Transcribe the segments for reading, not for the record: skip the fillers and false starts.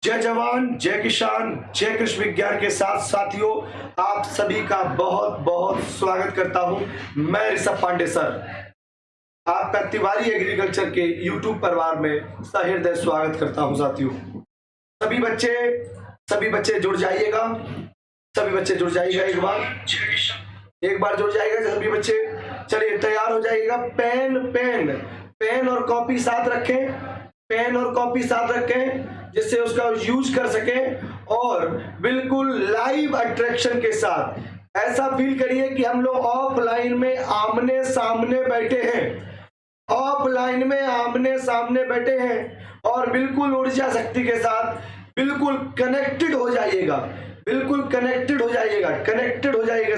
जय जवान, जय किसान, जय कृषि विज्ञान के साथ साथियों, आप सभी का बहुत बहुत स्वागत करता हूं। मैं ऋषभ पांडे सर, आपका तिवारी एग्रीकल्चर के YouTube परिवार में सहृदय स्वागत करता हूं साथियों। सभी बच्चे जुड़ जाइएगा, एक बार जुड़ जाइएगा सभी बच्चे। चलिए तैयार हो जाइएगा। पेन और कॉपी साथ रखें, जिससे उसका यूज कर सकें और बिल्कुल लाइव अट्रैक्शन के साथ ऐसा फील करिए कि हम लोग ऑफलाइन में आमने सामने बैठे हैं और बिल्कुल ऊर्जा शक्ति के साथ बिल्कुल कनेक्टेड हो जाइएगा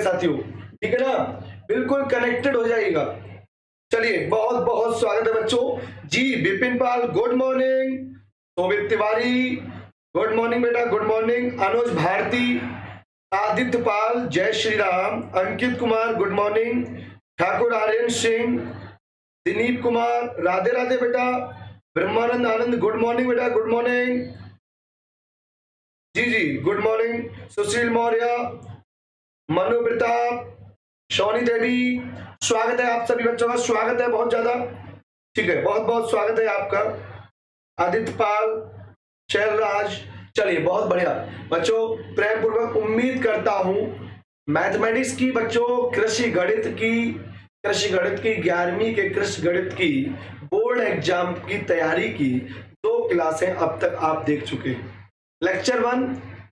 साथियों, ठीक है ना, बिल्कुल कनेक्टेड हो जाइएगा। चलिए बहुत बहुत स्वागत है बच्चों जी। विपिन पाल गुड मॉर्निंग, शोभित तिवारी गुड मॉर्निंग बेटा, गुड मॉर्निंग। अनुज भारती, आदित्य पाल जय श्री राम, अंकित कुमार गुड मॉर्निंग, ठाकुर आर्यन सिंह, दिलीप कुमार राधे राधे बेटा, ब्रह्मानंद आनंद गुड मॉर्निंग बेटा, गुड मॉर्निंग जी गुड मॉर्निंग। सुशील मौर्य, मनु प्रताप, सोनी देवी, स्वागत है आप सभी बच्चों का, स्वागत है बहुत ज्यादा, ठीक है, बहुत बहुत स्वागत है आपका। आदित्य पाल, शैलराज, चलिए बहुत बढ़िया बच्चों। प्रेम पूर्वक उम्मीद करता हूं मैथमेटिक्स की बच्चों, कृषि गणित की 11वीं के कृषि गणित की बोर्ड एग्जाम की तैयारी की 2 क्लासें अब तक आप देख चुके हैं, लेक्चर 1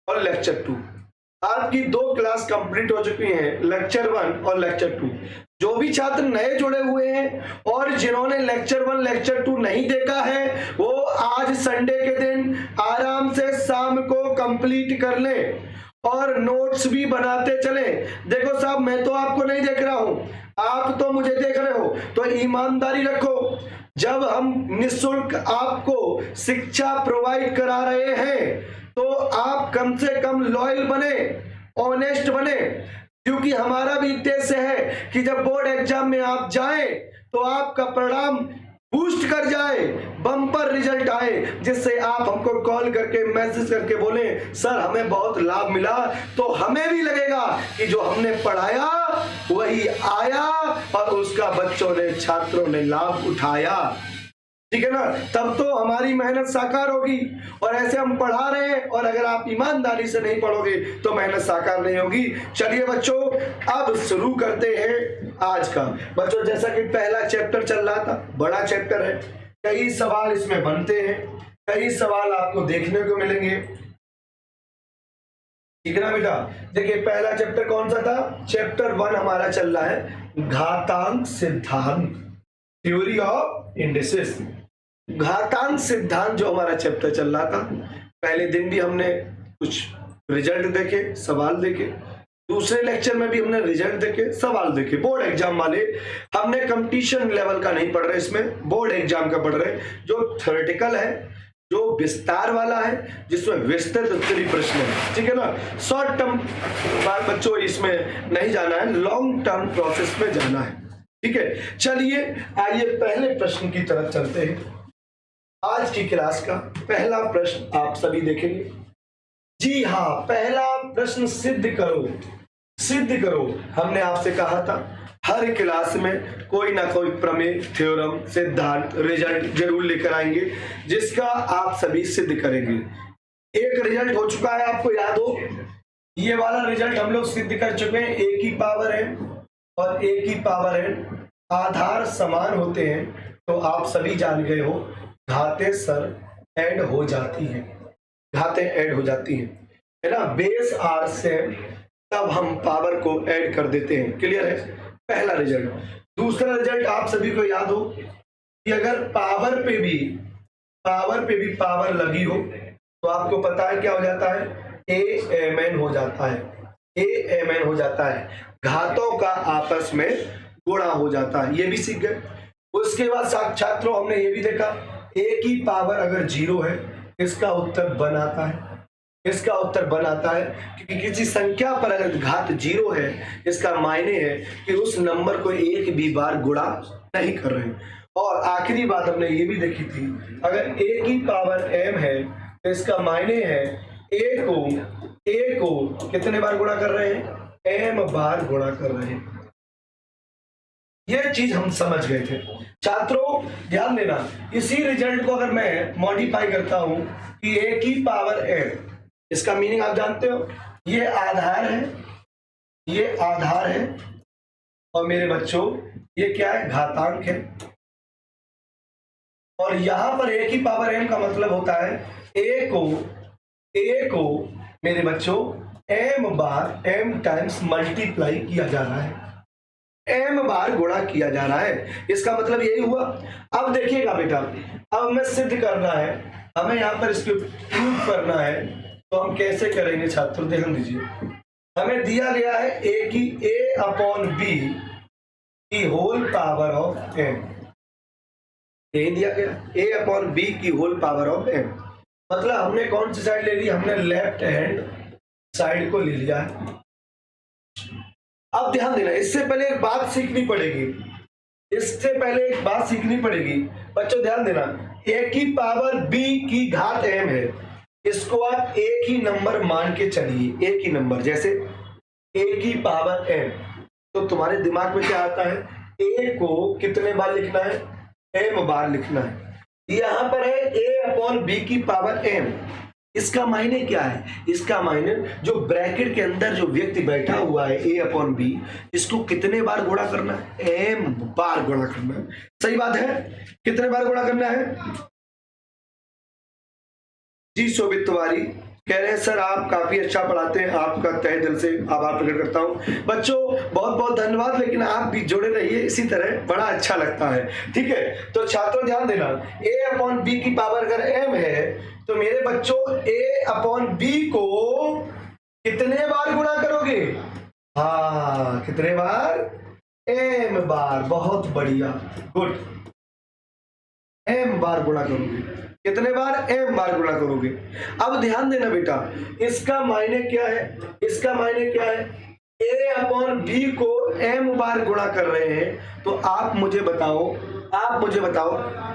और लेक्चर 2। आपकी 2 क्लास कंप्लीट हो चुकी हैं, लेक्चर 1 और लेक्चर 2। जो भी छात्र नए जुड़े हुए हैं और जिन्होंने लेक्चर 1 लेक्चर 2 नहीं देखा है, वो आज संडे के दिन आराम से शाम को कंप्लीट कर लें और नोट्स भी बनाते चले। देखो साहब, मैं तो आपको नहीं देख रहा हूं, आप तो मुझे देख रहे हो, तो ईमानदारी रखो। जब हम निःशुल्क आपको शिक्षा प्रोवाइड करा रहे हैं तो आप कम से कम लॉयल बने, ऑनेस्ट बने, क्योंकि हमारा भी उद्देश्य है कि जब बोर्ड एग्जाम में आप जाएं तो आपका परिणाम बूस्ट कर जाए, बम्पर रिजल्ट आए, जिससे आप हमको कॉल करके मैसेज करके बोले सर हमें बहुत लाभ मिला, तो हमें भी लगेगा कि जो हमने पढ़ाया वही आया और उसका बच्चों ने, छात्रों ने लाभ उठाया, ठीक है ना, तब तो हमारी मेहनत साकार होगी। और ऐसे हम पढ़ा रहे हैं और अगर आप ईमानदारी से नहीं पढ़ोगे तो मेहनत साकार नहीं होगी। चलिए बच्चों, अब शुरू करते हैं आज का। बच्चों जैसा कि पहला चैप्टर चल रहा था, बड़ा चैप्टर है, कई सवाल इसमें बनते हैं, कई सवाल आपको देखने को मिलेंगे, ठीक है ना बेटा। देखिए पहला चैप्टर कौन सा था? चैप्टर 1 हमारा चल रहा है घातांक सिद्धांत, थ्योरी ऑफ इंडिसेस। घातांक सिद्धांत जो हमारा चैप्टर चल रहा था, पहले दिन भी हमने कुछ रिजल्ट देखे, सवाल देखे, दूसरे लेक्चर में भी हमने रिजल्ट देखे, सवाल देखे। बोर्ड एग्जाम वाले, हमने कंपटीशन लेवल का नहीं पढ़ रहे, इसमें बोर्ड एग्जाम का पढ़ रहे, जो थ्योरेटिकल है, जो विस्तार वाला है, जिसमें विस्तृत उत्तरीय प्रश्न है, ठीक है ना। शॉर्ट टर्म बच्चों इसमें नहीं जाना है, लॉन्ग टर्म प्रोसेस में जाना है, ठीक है। चलिए आइए पहले प्रश्न की तरफ चलते हैं। आज की क्लास का पहला प्रश्न आप सभी देखेंगे। जी हाँ, पहला प्रश्न सिद्ध करो। हमने आपसे कहा था हर क्लास में कोई ना कोई प्रमेय, थ्योरम, सिद्धांत, रिजल्ट जरूर लेकर आएंगे, जिसका आप सभी सिद्ध करेंगे। एक रिजल्ट हो चुका है, आपको याद हो, ये वाला रिजल्ट हम लोग सिद्ध कर चुके हैं। एक ही पावर है और एक ही पावर है आधार समान होते हैं, तो आप सभी जान गए हो, घातें सर ऐड हो जाती हैं, है ना। बेस आर से तब हम पावर को ऐड कर देते हैं, क्लियर है, पहला रिजल्ट। दूसरा रिजल्ट आप सभी को याद हो कि अगर पावर पे भी पावर लगी हो तो आपको पता है क्या हो जाता है, AMN हो जाता है, घातों का आपस में गुणा हो जाता है, ये भी सीख गए। उसके बाद छात्रों हमने ये भी देखा, एक ही पावर अगर 0 है, इसका उत्तर 1 आता है, क्योंकि किसी संख्या पर अगर घात 0 है, इसका मायने है कि उस नंबर को एक भी बार गुणा नहीं कर रहे हैं। और आखिरी बात हमने ये भी देखी थी, अगर एक ही पावर m है तो इसका मायने है ए को कितने बार गुणा कर रहे हैं? m बार गुणा कर रहे हैं। यह चीज हम समझ गए थे। छात्रों ध्यान देना, इसी रिजल्ट को अगर मैं मॉडिफाई करता हूं कि a की पावर m, इसका मीनिंग आप जानते हो, ये आधार है, ये आधार है, और मेरे बच्चों ये क्या है? घातांक है। और यहां पर a की पावर m का मतलब होता है a को मेरे बच्चों m बार m टाइम्स मल्टीप्लाई किया जा रहा है, m बार गुणा किया जा रहा है। इसका मतलब यही हुआ। अब देखिएगा बेटा, अब हमें सिद्ध करना है, हमें यहाँ पर इसको प्रूव करना है, तो हम कैसे करेंगे छात्रों? ध्यान दीजिए, हमें दिया गया है a की a अपॉन b की होल पावर ऑफ m, ये दिया गया a अपॉन b की होल पावर ऑफ m। मतलब हमने कौन सी साइड ले ली? हमने लेफ्ट हैंड साइड को ले लिया है। अब ध्यान देना, इससे पहले एक बात सीखनी पड़ेगी, इससे पहले एक बात सीखनी पड़ेगी बच्चों, ध्यान देना, a की पावर b की घात m है, इसको आप एक ही नंबर मान के चलिए, एक ही नंबर, जैसे a की पावर m, तो तुम्हारे दिमाग में क्या आता है? a को कितने बार लिखना है? m बार लिखना है। यहां पर है a अपॉन b की पावर m, इसका मायने क्या है? इसका मायने जो ब्रैकेट के अंदर जो व्यक्ति बैठा हुआ है a अपॉन b, इसको कितने बार गुणा करना है? m बार गुणा करना है। सही बात है? कितने बार गुणा करना है? जी शोभित तिवारी कह रहे हैं सर आप काफी अच्छा पढ़ाते हैं, आपका तहे दिल से आभार प्रकट करता हूं। बच्चों बहुत बहुत धन्यवाद, लेकिन आप भी जुड़े रहिए इसी तरह, बड़ा अच्छा लगता है। ठीक है, तो छात्रों ध्यान देना, a अपॉन बी की पावर अगर m है, तो मेरे बच्चों a अपॉन b को कितने बार गुणा करोगे? हाँ, कितने बार? m बार। बहुत बढ़िया, गुड, m बार गुणा करोगे। कितने बार? m बार गुणा करोगे। अब ध्यान देना बेटा, इसका मायने क्या है? इसका मायने क्या है? a अपॉन b को m बार गुणा कर रहे हैं, तो आप मुझे बताओ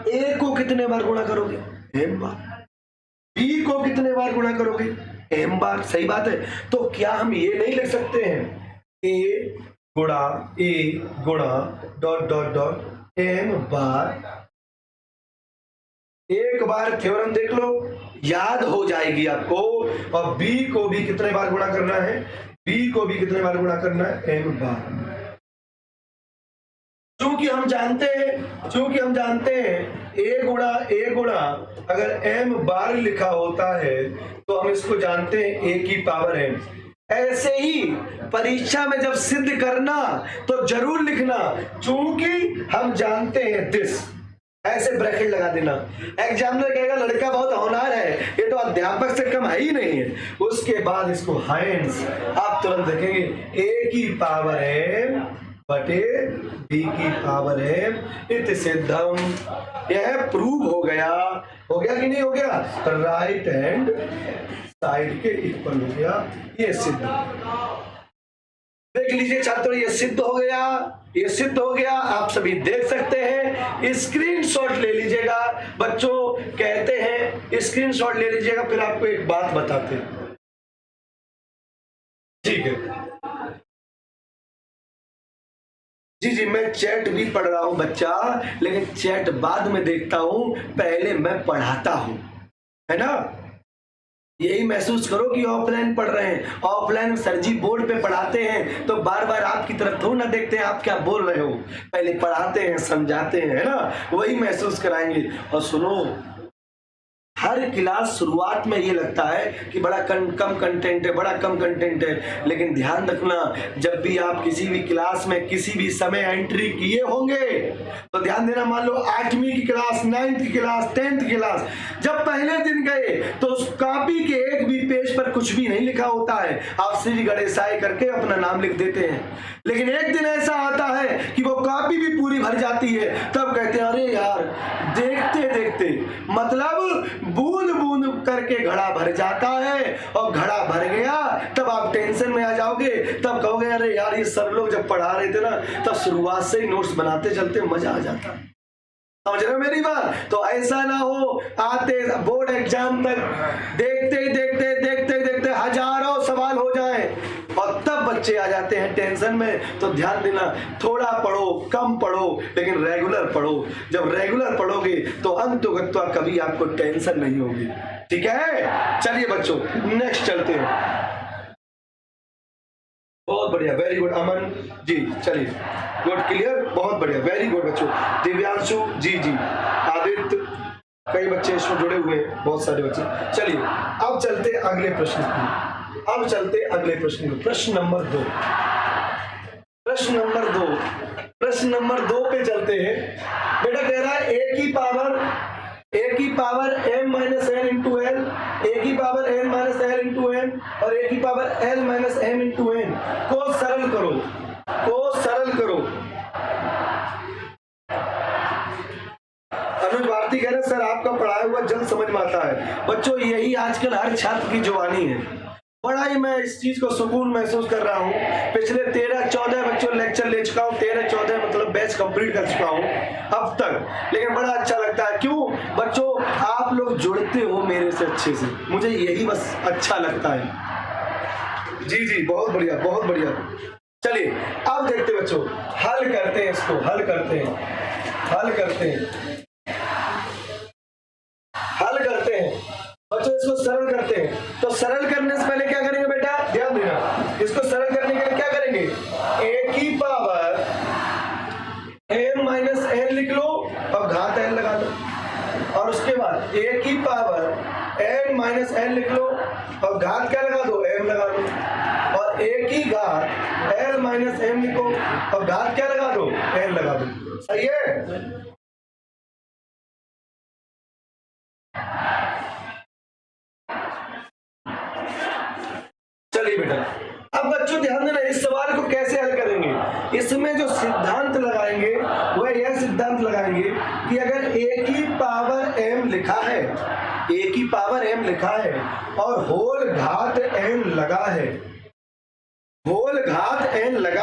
a को कितने बार गुणा करोगे? m बार। b को कितने बार गुणा करोगे? m बार। सही बात है। तो क्या हम ये नहीं लिख सकते हैं a गुणा डॉट डॉट डॉट m बार? एक बार थ्योरम देख लो, याद हो जाएगी आपको। और b को भी कितने बार गुणा करना है? b को भी कितने बार गुणा करना है? m बार। चूंकि हम जानते हैं a गुणा अगर m बार लिखा होता है, तो हम इसको जानते हैं a की पावर m। ऐसे ही परीक्षा में जब सिद्ध करना तो जरूर लिखना, चूंकि हम जानते हैं दिस, ऐसे ब्रैकेट लगा देना। एग्जामिनर कहेगा लड़का बहुत होनहार है, ये तो अध्यापक से कम है ही नहीं है। उसके बाद इसको हाइंस आप तुरंत देखेंगे a की पावर m बटे b की पावर m इति सिद्धम। यह प्रूव हो गया कि नहीं हो गया? राइट हैंड साइड के इक्वल हो गया, ये सिद्ध। देख लीजिए छात्रों, ये सिद्ध हो गया, आप सभी देख सकते हैं। स्क्रीनशॉट ले लीजिएगा, बच्चों कहते हैं स्क्रीनशॉट ले लीजिएगा, फिर आपको एक बात बताते हैं। ठीक है जी, मैं चैट भी पढ़ रहा हूं बच्चा, लेकिन चैट बाद में देखता हूं, पहले मैं पढ़ाता हूं, है ना? यही महसूस करो कि ऑफलाइन पढ़ रहे हैं। ऑफलाइन सर जी बोर्ड पे पढ़ाते हैं तो बार बार आपकी तरफ थोड़ा ना देखते हैं आप क्या बोल रहे हो, पहले पढ़ाते हैं, समझाते हैं, है ना? वही महसूस कराएंगे। और सुनो, हर क्लास शुरुआत में ये लगता है कि बड़ा कम कंटेंट है, लेकिन ध्यान रखना, जब भी आप किसी भी क्लास में किसी भी समय एंट्री किए होंगे तो ध्यान देना, मान लो 8वीं की क्लास, 9th की क्लास, 10th की क्लास, जब पहले दिन गए तो उस कॉपी के एक भी पेज पर कुछ भी नहीं लिखा होता है, आप श्री गणेशाय करके अपना नाम लिख देते हैं। लेकिन एक दिन ऐसा आता है कि वो कॉपी भी पूरी भर जाती है, तब कहते हैं अरे यार, देखते देखते, मतलब बूंद बूंद करके घड़ा भर जाता है, और घड़ा भर गया तब आप टेंशन में आ जाओगे, तब कहोगे अरे यार, ये सर लोग जब पढ़ा रहे थे ना, तब शुरुआत से ही नोट्स बनाते चलते मजा आ जाता। समझ रहे हो मेरी बात? तो ऐसा ना हो आते बोर्ड एग्जाम तक देखते हजारों सवाल हो जाए और तब बच्चे आ जाते हैं टेंशन में। तो ध्यान देना, थोड़ा पढ़ो, कम पढ़ो, लेकिन रेगुलर पढ़ो। जब रेगुलर पढ़ोगे तो अंततः कभी आपको टेंशन नहीं होगी। ठीक है, चलिए बच्चों नेक्स्ट चलते हैं। बहुत बढ़िया, वेरी गुड अमन जी, चलिए गुड, क्लियर, बहुत बढ़िया, वेरी गुड बच्चों। दिव्यांशु जी आदित्य, कई बच्चे इसमें जुड़े हुए हैं, बहुत सारे बच्चे। चलिए अब चलते अगले प्रश्न की, प्रश्न नंबर 2। प्रश्न नंबर 2 पे चलते हैं। बेटा कह रहा है a की power m minus n into L, a की power n minus l into n और a की power l minus m into n को सरल करो। अनुज भारती कह रहे सर आपका पढ़ाया हुआ जल्द समझ में आता है। बच्चों यही आजकल हर छात्र की जुबानी है। बड़ा ही मैं इस चीज को सुकून महसूस कर रहा हूँ। पिछले 13-14 बच्चों लेक्चर ले चुका हूँ, 13-14 मतलब बैच कंप्लीट कर चुका हूँ अब तक, लेकिन बड़ा अच्छा लगता है। क्यों बच्चों? आप लोग जुड़ते हो मेरे से अच्छे से, मुझे यही बस अच्छा लगता है। जी बहुत बढ़िया। चलिए अब देखते बच्चों, हल करते हैं इसको, हल करते हैं बच्चों, इसको सरल करते हैं। तो सरल करने से पहले क्या करेंगे बेटा, ध्यान देना, इसको सरल करने के लिए क्या करेंगे, a की पावर m माइनस n लिख लो और घात n लगा दो, और उसके बाद a की पावर n माइनस n लिख लो और घात क्या लगा दो, m लगा दो, और a की घात l माइनस m लिखो और घात क्या लगा दो, n लगा दो। सही है? चलिए बेटा, अब बच्चों ध्यान देना, इस सवाल को कैसे हल करेंगे। इसमें जो सिद्धांत लगाएंगे वह यह सिद्धांत लगाएंगे कि अगर a की पावर m लिखा है और होल घात n लगा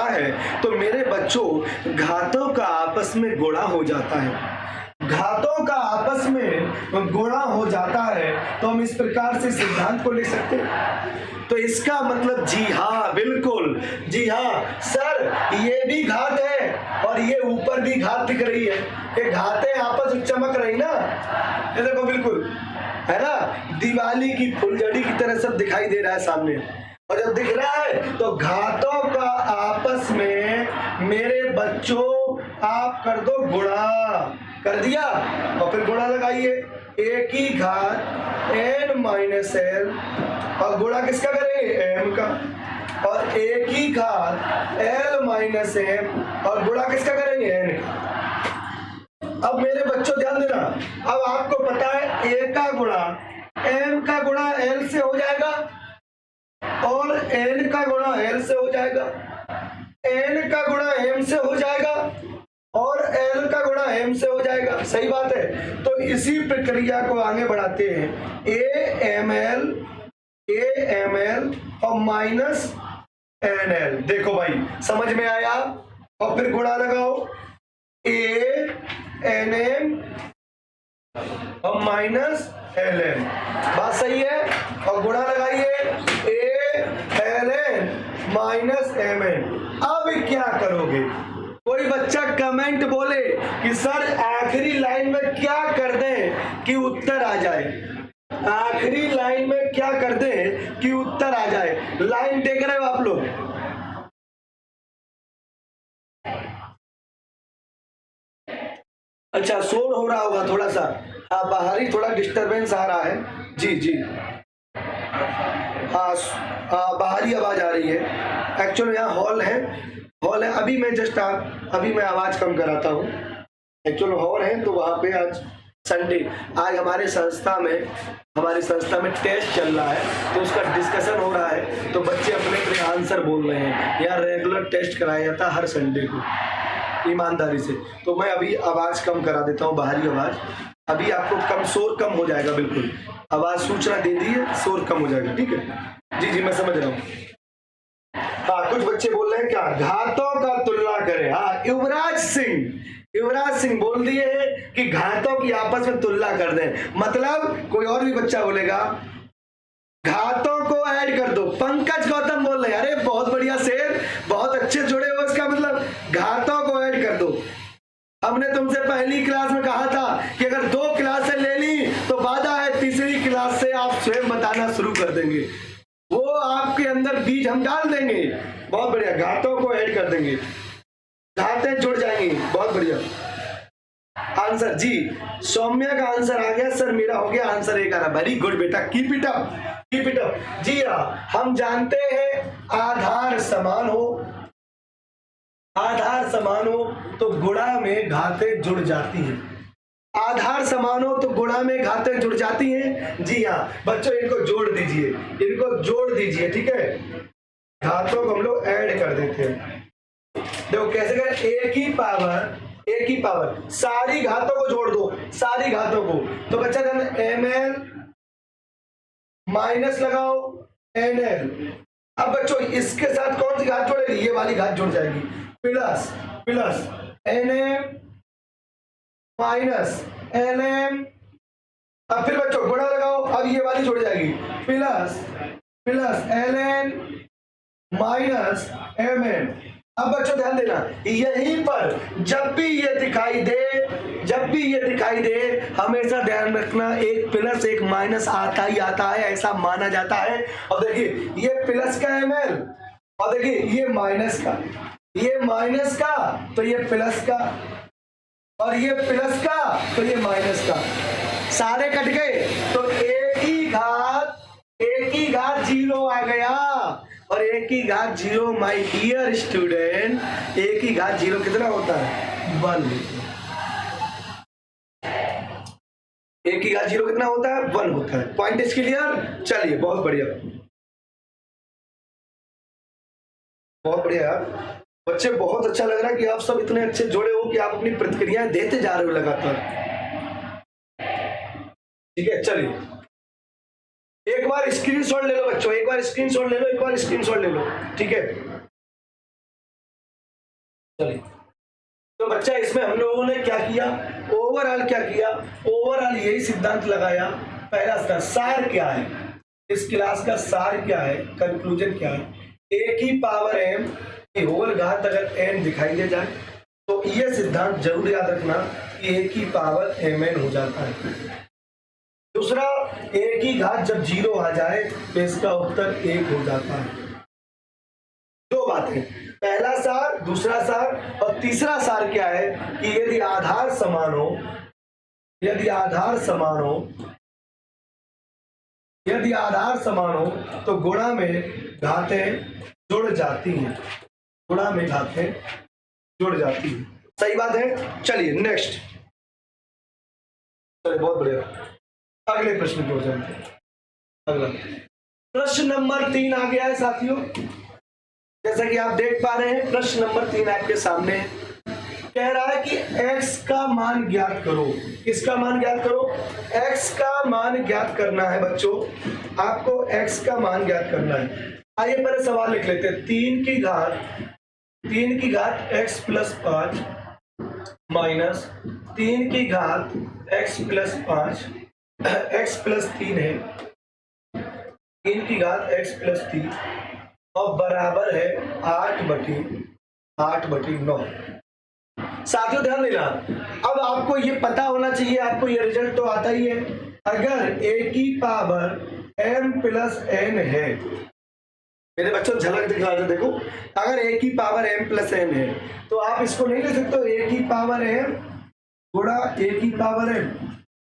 है, तो मेरे बच्चों घातों का आपस में गुणा हो जाता है। तो हम इस प्रकार से सिद्धांत को लिख सकते हैं। तो इसका मतलब जी हाँ, बिल्कुल जी हाँ सर, ये भी घात है और ये ऊपर भी घात दिख रही है, ये घातें आपस में चमक रही ना, ये देखो बिल्कुल है ना, दिवाली की फुलझड़ी की तरह सब दिखाई दे रहा है सामने। और जब दिख रहा है तो घातों का आपस में मेरे बच्चों आप कर दो गुणा, कर दिया, और फिर गुणा लगाइए, a की घात n माइनस l और गुणा किसका करेंगे, m का, और a की घात l माइनस m और गुणा किसका करेंगे, n का। अब मेरे बच्चों ध्यान देना, अब आपको पता है a का गुणा m का गुणा l से हो जाएगा और n का गुणा l से हो जाएगा, n का गुणा m से हो जाएगा और l का गुणा m से हो जाएगा। सही बात है? तो इसी प्रक्रिया को आगे बढ़ाते हैं, a ml और माइनस nl। देखो भाई समझ में आया, और फिर गुणा लगाओ, a nm और माइनस ln, बात सही है, और गुणा लगाइए a ln माइनस mn। अब क्या करोगे? कोई बच्चा कमेंट बोले कि सर आखिरी लाइन में क्या कर दें कि उत्तर आ जाए, आखिरी लाइन में क्या कर दें कि उत्तर आ जाए। लाइन देख रहे हो आप लोग? अच्छा शोर हो रहा होगा थोड़ा सा, हाँ बाहरी थोड़ा डिस्टरबेंस आ रहा है। जी हाँ बाहरी आवाज आ रही है। एक्चुअली यहाँ हॉल है। अभी मैं जस्ट अभी मैं आवाज कम कराता हूँ। एक्चुअल हॉल है तो वहाँ पे आज संडे, आज हमारी संस्था में टेस्ट चल रहा है, तो उसका डिस्कशन हो रहा है, तो बच्चे अपने आंसर बोल रहे हैं। यहाँ रेगुलर टेस्ट कराया जाता है हर संडे को, ईमानदारी से। तो मैं अभी आवाज कम करा देता हूँ, बाहरी आवाज। अभी आपको शोर कम हो जाएगा, बिल्कुल आवाज सूचना दे दी है, शोर कम हो जाएगा। ठीक है जी मैं समझ रहा हूँ। हाँ कुछ बच्चे बोल रहे हैं क्या, घातों का तुलना करें। हाँ युवराज सिंह बोल दिए कि घातों की आपस में तुलना कर दें, मतलब कोई और भी बच्चा बोलेगा घातों को ऐड कर दो। पंकज गौतम बोल रहे हैं, अरे बहुत बढ़िया शेर, बहुत अच्छे जुड़े हो, इसका मतलब घातों को ऐड कर दो। हमने तुमसे पहली क्लास में कहा था कि अगर 2 क्लासें ले ली तो वादा है तीसरी क्लास से आप स्वयं बताना शुरू कर देंगे, वो आपके अंदर बीज हम डाल देंगे। बहुत बढ़िया, घातों को ऐड कर देंगे, घातें जुड़ जाएंगी। बहुत बढ़िया आंसर जी, सौम्या का आंसर आ गया सर, मेरा हो गया आंसर 1 आ रहा। वेरी गुड बेटा, कीप इट अप। जी हाँ, हम जानते हैं आधार समान हो तो गुणा में घातें जुड़ जाती हैं। आधार समान हो तो गुणा में घातें जुड़ जाती हैं। जी हाँ बच्चों, इनको जोड़ दीजिए, ठीक है। घातों को हम लोग ऐड कर देते हैं। देखो कैसे करें, एक ही पावर सारी घातों को जोड़ दो, सारी घातों को। तो बच्चा ml माइनस लगाओ nl। अब बच्चों इसके साथ कौन सी घात जोड़ेगी, ये वाली घात जुड़ जाएगी, प्लस nm माइनस nm। अब फिर बच्चों गुणा लगाओ, अब ये वाली जुड़ जाएगी, प्लस ln माइनस mn। अब बच्चों ध्यान देना, यहीं पर जब भी ये दिखाई दे हमेशा ध्यान रखना, एक प्लस एक माइनस आता ही आता है, ऐसा माना जाता है। और देखिए ये प्लस का ml, और देखिए ये माइनस का, तो ये प्लस का, और ये प्लस का तो ये माइनस का, सारे कट गए तो एक ही घात 0 आ गया। और एक ही घात 0 माय डियर स्टूडेंट, एक ही घात 0 कितना होता है, 1। एक ही घात 0 कितना होता है, 1 होता है। Point is clear. चलिए बहुत बढ़िया यार बच्चे, बहुत अच्छा लग रहा है कि आप सब इतने अच्छे जुड़े हो कि आप अपनी प्रतिक्रियाएं देते जा रहे हो लगातार। ठीक है, चलिए एक बार स्क्रीनशॉट ले लो बच्चों, एक बार स्क्रीनशॉट ले लो, ठीक है। चलिए तो बच्चा इसमें हम लोगों ने क्या किया, ओवरऑल यही सिद्धांत लगाया। पहला सिद्धांत, सार क्या है इस क्लास का, सार क्या है, कंक्लूजन क्या है। एक ही पावर m की होल घात अगर n दिखाई दे जाए तो यह सिद्धांत जरूर याद रखना कि एक ही पावर mn हो जाता है। दूसरा, एक ही घात जब 0 आ जाए तो इसका उत्तर 1 हो जाता है। 2 बातें, पहला सार, दूसरा सार, और तीसरा सार क्या है कि यदि आधार समान हो तो गुणा में घातें जुड़ जाती हैं, सही बात है। चलिए नेक्स्ट, चलिए बहुत बढ़िया, अगले प्रश्न की ओर जाते हैं। अगला प्रश्न नंबर 3 आ गया है साथियों, जैसा कि आप देख पा रहे हैं प्रश्न नंबर 3 आपके सामने कह रहा है कि x का मान ज्ञात करो। किसका मान ज्ञात करो, x का मान ज्ञात करना है बच्चों, आपको x का मान ज्ञात करना है। आइए पहले सवाल लिख लेते हैं, 3 की घात x प्लस 5 माइनस 3 की घात x प्लस 5, x प्लस 3 है, 3 की घात x प्लस 3 और बराबर है 8/9। साथियों ध्यान देना, अब आपको ये पता होना चाहिए, आपको ये रिजल्ट तो आता ही है, अगर a की पावर m प्लस n है, मेरे बच्चों झलक दिखा दो, देखो अगर a की पावर m प्लस n है तो आप इसको नहीं ले सकते a की पावर m गुणा a की पावर m।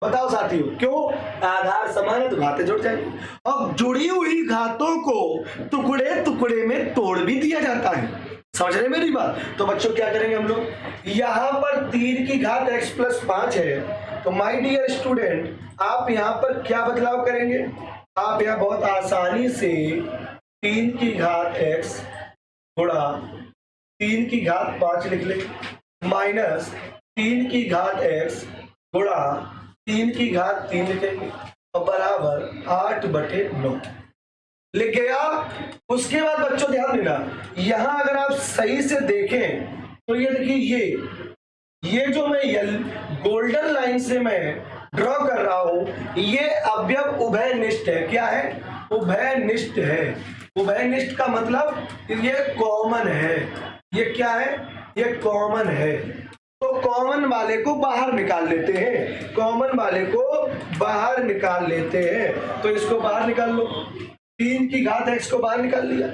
बताओ साथियों क्यों, आधार समान है तो घातें जुड़ जाएंगी। अब जुड़ी हुई घातों को टुकड़े में तोड़ भी दिया जाता है, समझ रहे मेरी बात। तो बच्चों क्या करेंगे हम लोग, यहाँ पर 3 की घात x प्लस 5 है, तो माय डियर स्टूडेंट आप यहाँ पर क्या बदलाव करेंगे, आप यहाँ बहुत आसानी से 3 की घात x गुणा 3 की घात 5 लिख ले, माइनस 3 की घात x गुणा 3 की घात 3 लिखेंगे और बराबर 8/9 लिख गया। उसके बाद बच्चों ध्यान देना, यहां अगर आप सही से देखें तो ये देखिए, ये जो मैं गोल्डन लाइन से मैं ड्रॉ कर रहा हूं, ये अवयव उभयनिष्ठ है। क्या है? उभयनिष्ठ है। उभयनिष्ठ का मतलब ये कॉमन है। ये क्या है? ये कॉमन है। तो कॉमन वाले को बाहर निकाल लेते हैं। कॉमन वाले को बाहर निकाल लेते हैं। तो इसको बाहर निकाल लो। 3 की घात x को बाहर निकाल लिया।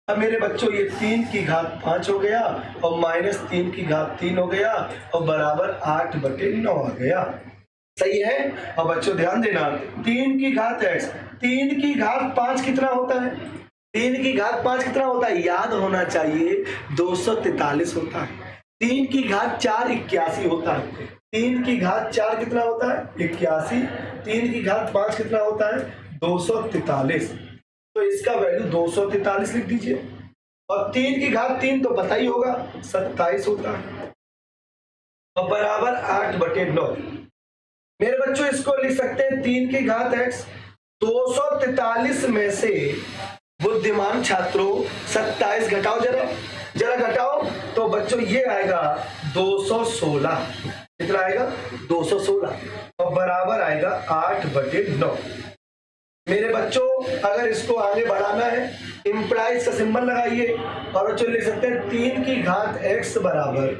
अब मेरे बच्चों ये 3 की घात 5 हो गया और -3 की घात 3 हो गया और बराबर 8/9 आ गया। सही है? अब बच्चों ध्यान देना, 3 की घात x, 3 की घात 5 कितना होता है? 3 की घात 5 कितना होता है? याद होना चाहिए 243 होता है। 3 की घात 4 81 होता है। 3 की घात 4 कितना होता है? 81। 3 की घात 5 कितना होता है? 243। तो इसका वैल्यू 243 लिख दीजिए। और 3 की घात 3 तो पता ही होगा 27 होता है और बराबर 8/9। मेरे बच्चों इसको लिख सकते हैं 3 की घात x। 243 में से बुद्धिमान छात्रों 27 घटाओ, जरा घटाओ। तो बच्चों ये आएगा 216। कितना आएगा? 216 और बराबर आएगा 8/9। मेरे बच्चों अगर इसको आगे बढ़ाना है, इम्प्लाइज का सिंबल लगाइए और बच्चों लिख सकते हैं 3 की घात x बराबर,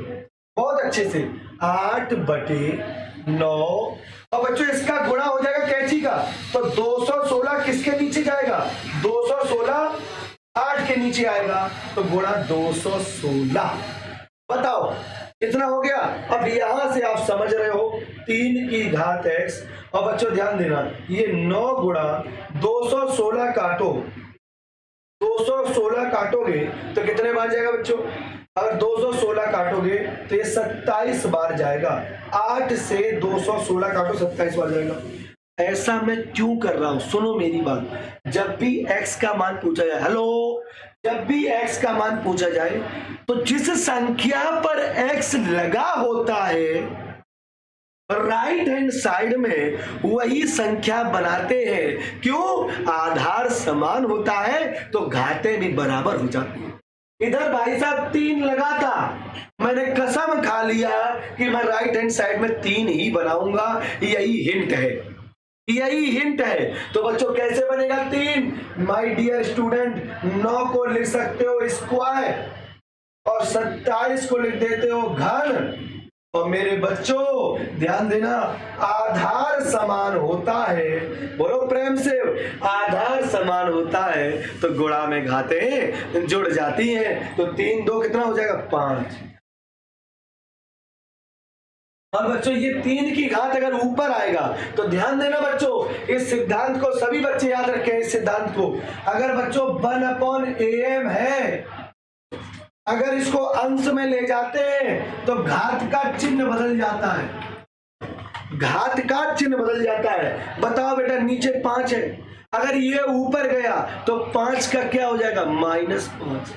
बहुत अच्छे से, 8/9। और बच्चों इसका गुणा हो जाएगा कैंची का, तो 216 किसके नीचे जाएगा? 216 8 के नीचे आएगा, तो गुणा 216। बताओ कितना हो गया? अब यहां से आप समझ रहे हो 3 की घात x। और बच्चों ध्यान देना, ये 9 गुणा 216 काटो, 216 काटोगे तो कितने बार जाएगा बच्चों? अगर 216 काटोगे तो ये 27 बार जाएगा। 8 से 216 काटो, 27 बार जाएगा। ऐसा मैं क्यों कर रहा हूं? सुनो मेरी बात। जब भी x का मान पूछा जाए, हेलो, जब भी x का मान पूछा जाए तो जिस संख्या पर x लगा होता है राइट हैंड साइड में वही संख्या बनाते हैं। क्यों? आधार समान होता है तो घातें भी बराबर हो जाती है। इधर भाई साहब 3 लगा था, मैंने कसम खा लिया कि मैं राइट हैंड साइड में 3 ही बनाऊंगा। यही हिंट है, यही हिंट है। तो बच्चों कैसे बनेगा 3? माय डियर स्टूडेंट, 9 को लिख सकते हो स्क्वायर और 27 को लिख देते हो घन। और मेरे बच्चों ध्यान देना, आधार समान होता है, बोलो प्रेम से, आधार समान होता है तो गुणा में घातें जुड़ जाती हैं। तो 3 2 कितना हो जाएगा? 5। और बच्चों ये 3 की घात अगर ऊपर आएगा तो ध्यान देना बच्चों, इस सिद्धांत को सभी बच्चे याद रखें। इस सिद्धांत को अगर बच्चों 1/am है, अगर इसको अंश में ले जाते हैं तो घात का चिन्ह बदल जाता है। घात का चिन्ह बदल जाता है। बताओ बेटा, नीचे 5 है, अगर ये ऊपर गया तो 5 का क्या हो जाएगा? -5।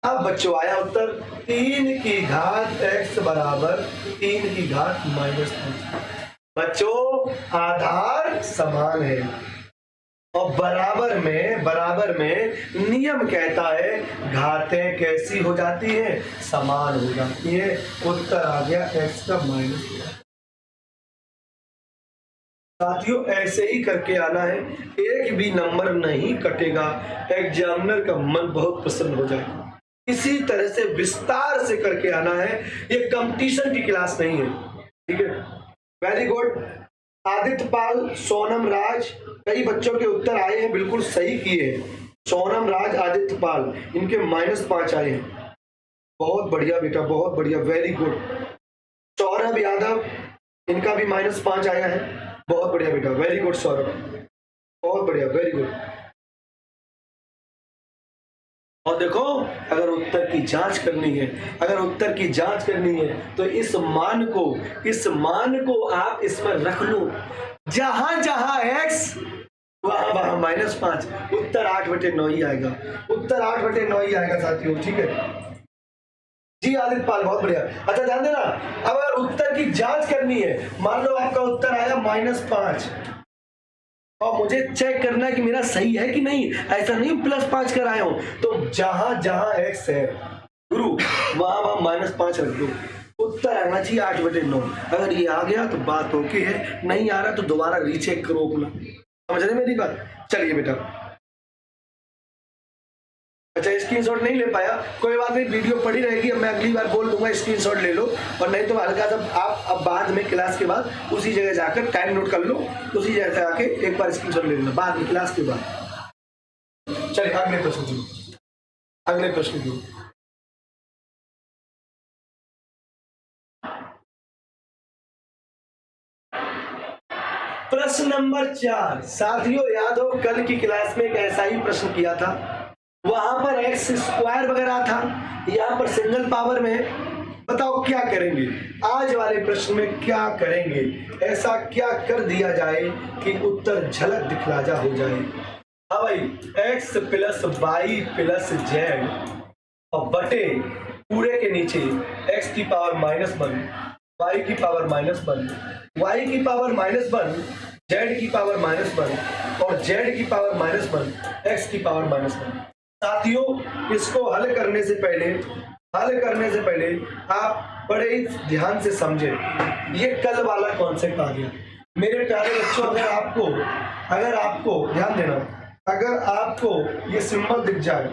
अब बच्चों आया उत्तर, 3 की घात x बराबर 3 की घात -5। बच्चों आधार समान है और बराबर में नियम कहता है घातें कैसी हो जाती हैं? समान हो जाती है। उत्तर आ गया x का -5। साथियों ऐसे ही करके आना है, एक भी नंबर नहीं कटेगा। एग्जामिनर का मन बहुत प्रसन्न हो जाएगा। इसी तरह से विस्तार से करके आना है, ये कंपटीशन की क्लास नहीं है। ठीक है, वेरी गुड। आदित्य पाल, सोनम राज, कई बच्चों के उत्तर आए हैं, बिल्कुल सही किए हैं। सोनम राज, आदित्य पाल, इनके -5 आए हैं। बहुत बढ़िया बेटा, बहुत बढ़िया, वेरी गुड। सौरभ यादव, इनका भी -5 आया है। बहुत बढ़िया बेटा, वेरी गुड सौरभ, बहुत बढ़िया, वेरी गुड। और देखो, अगर उत्तर की जांच करनी है, अगर उत्तर की जांच करनी है तो इस मान को आप इसमें रख लो। जहां जहां x वहां वहां -5। उत्तर 8/9 ही आएगा। उत्तर 8/9 ही आएगा साथियों। ठीक है जी आदित्य पाल, बहुत बढ़िया। अच्छा ध्यान देना, अब अगर उत्तर की जांच करनी है, मान लो आपका उत्तर आया -5, और मुझे चेक करना है कि मेरा सही है कि नहीं। ऐसा नहीं +5 कर आया हूं। तो जहां जहां x है गुरु वहां वहां -5 रख दो। उत्तर आना चाहिए 8/9। अगर ये आ गया तो बात ओके है, नहीं आ रहा तो दोबारा रीचेक करो अपना। समझ रहे मेरी बात? चलिए बेटा, अच्छा स्क्रीनशॉट नहीं ले पाया, कोई बात नहीं, वीडियो पड़ी रहेगी। अब मैं अगली बार बोल दूंगा स्क्रीनशॉट ले लो, और नहीं तो हल्का सा आप अब बाद में क्लास के बाद उसी जगह जाकर टाइम नोट कर लो, उसी जगह से आके एक बार स्क्रीनशॉट ले लेना बाद में क्लास के बाद। चलिए अगले प्रश्न की, अगले प्रश्न की। प्रश्न नंबर 4। साथियों याद हो कल की क्लास में एक ऐसा ही प्रश्न किया था, वहां पर x² वगैरह था, यहाँ पर सिंगल पावर में। बताओ क्या करेंगे आज वाले प्रश्न में, क्या करेंगे? ऐसा क्या कर दिया जाए कि उत्तर झलक दिखलाजा हो जाए। हाँ भाई, x + y + z और बटे पूरे के नीचे x की पावर -1, y की पावर -1, y की पावर -1, z की पावर -1 और z की पावर -1, x की पावर -1। साथियों इसको हल करने से पहले आप बड़े ही ध्यान से समझे, ये कल वाला कॉन्सेप्ट आ गया मेरे प्यारे बच्चों। अगर आपको ध्यान देना, अगर आपको ये सिंबल दिख जाए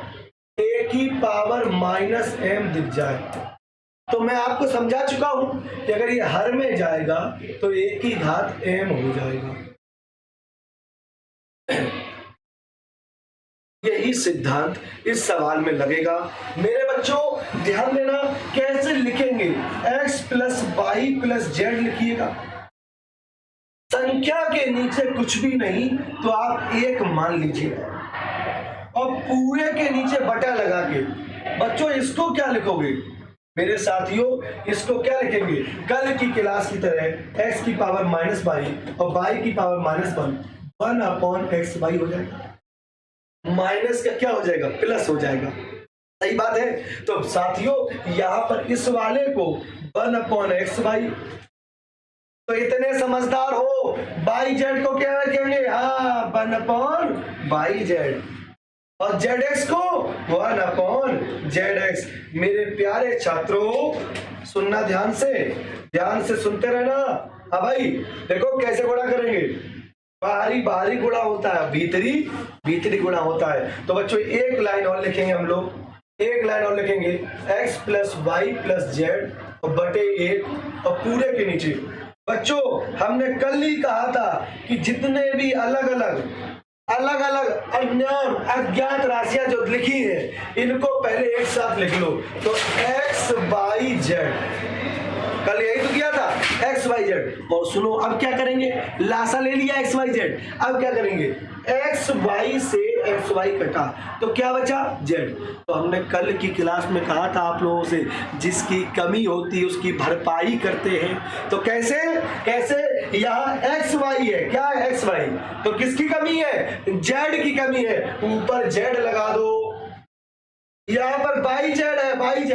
a की पावर -m दिख जाए, तो मैं आपको समझा चुका हूं कि अगर ये हर में जाएगा तो a की घात m हो जाएगा। यही सिद्धांत इस सवाल में लगेगा। मेरे बच्चों ध्यान देना, कैसे लिखेंगे? x + y + z लिखिएगा। संख्या के नीचे कुछ भी नहीं तो आप 1 मान लीजिए, और पूरे के नीचे बटा लगा के। बच्चों इसको क्या लिखोगे मेरे साथियों? इसको क्या लिखेंगे? कल की क्लास की तरह x की पावर -y और y की पावर -1/xy हो जाएगा। माइनस का क्या हो जाएगा? प्लस हो जाएगा। सही बात है। तो साथियों यहां पर इस वाले को 1/xy, तो इतने समझदार हो, yz को क्या रखेंगे? हाँ 1/yz, और zx को 1/zx। मेरे प्यारे छात्रों सुनना ध्यान से सुनते रहना। हाँ भाई देखो कैसे गुणा करेंगे। बाहरी गुणा होता है, भीतरी गुणा होता है। तो बच्चों एक लाइन और लिखेंगे हम लोग, x + y + z और बटे 1 और पूरे के नीचे। बच्चों हमने कल ही कहा था कि जितने भी अलग अलग अज्ञान अज्ञात राशियां जो लिखी है इनको पहले एक साथ लिख लो। तो x y z, कल यही तो किया था x y z। और सुनो अब क्या करेंगे? लासा ले लिया x y z, अब क्या करेंगे? x y से x y कटा तो क्या बचा? z। तो हमने कल की क्लास में कहा था आप लोगों से, जिसकी कमी होती है उसकी भरपाई करते हैं। तो कैसे यहाँ x y है, क्या है x y, तो किसकी कमी है? z की कमी है, ऊपर z लगा दो। यहाँ पर yz है, yz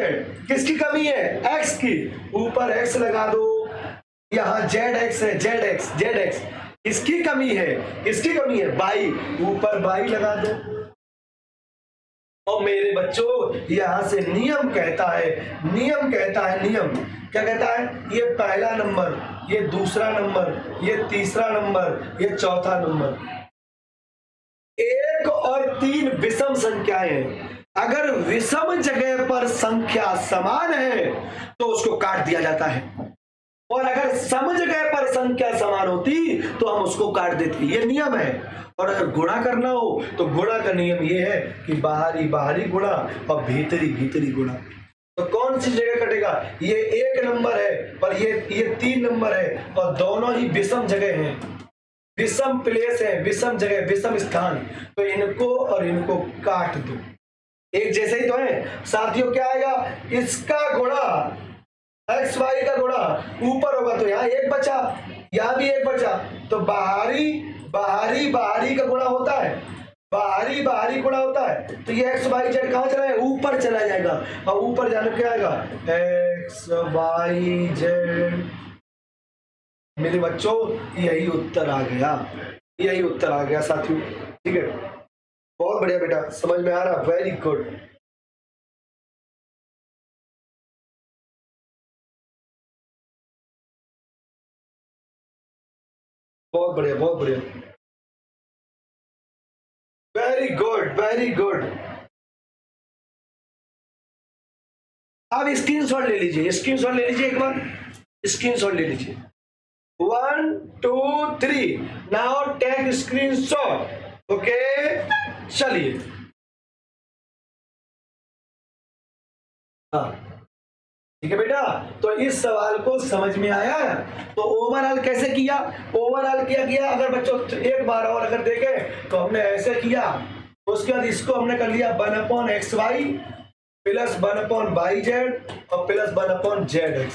किसकी कमी है? x की, ऊपर x लगा दो। यहाँ zx है, zx इसकी कमी है, y, ऊपर y लगा दो। और मेरे बच्चों यहां से नियम कहता है, क्या कहता है? ये पहला नंबर, ये दूसरा नंबर, ये तीसरा नंबर, ये चौथा नंबर। 1 और 3 विषम संख्याएं हैं। अगर विषम जगह पर संख्या समान है तो उसको काट दिया जाता है, और अगर सम जगह पर संख्या समान होती तो हम उसको काट देते। ये नियम है। और अगर गुणा करना हो तो गुणा का नियम ये है कि बाहरी गुणा और भीतरी गुणा। तो कौन सी जगह कटेगा? ये 1 नंबर है पर ये 3 नंबर है, और दोनों ही विषम जगह हैं, विषम प्लेस है, विषम जगह, विषम स्थान। तो इनको और इनको काट दो। एक जैसे ही तो है साथियों। क्या आएगा? इसका गुणा x y का गुणा ऊपर होगा तो यहाँ 1 बचा, यहाँ भी 1 बचा। तो बाहरी का गुणा होता है, बाहरी गुणा होता है। तो ये x y z कहाँ चला है? ऊपर चला जाएगा, और ऊपर जाने क्या आएगा? x y z। मेरे बच्चों यही उत्तर आ गया। यही उत्तर आ गया साथियों। ठीक है, बहुत बढ़िया बेटा, समझ में आ रहा, वेरी गुड। बहुत बढ़िया, बहुत बढ़िया, वेरी गुड, वेरी गुड। अब स्क्रीनशॉट ले लीजिए, स्क्रीनशॉट ले लीजिए, एक बार स्क्रीनशॉट ले लीजिए। 1 2 3, नाउ टेक स्क्रीनशॉट। ओके, चलिए। हाँ, ठीक है बेटा, तो इस सवाल को समझ में आया। तो ओवरऑल कैसे किया, ओवरऑल क्या किया, अगर बच्चों एक बार और अगर देखें तो हमने ऐसे किया, उसके बाद इसको हमने कर लिया 1/xy प्लस 1/yz और प्लस 1/zx,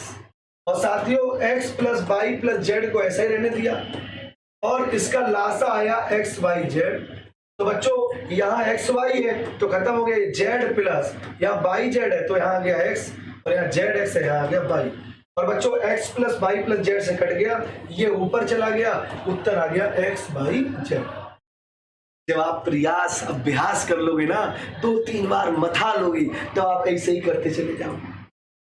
और साथियों x plus y plus z को ऐसे ही रहने दिया, और इसका लासा आया xyz। तो बच्चों यहाँ xy है तो खत्म हो गया, z प्लस यहाँ yz है तो यहाँ आ गया x, और यहाँ zx है, यहाँ आ गया y। और बच्चों x plus y plus z से कट गया, ये ऊपर चला गया, उत्तर आ गया xyz। जब आप प्रयास अभ्यास कर लोगे ना, 2-3 बार मथा लोगे, तो आप ऐसे ही करते चले जाओगे,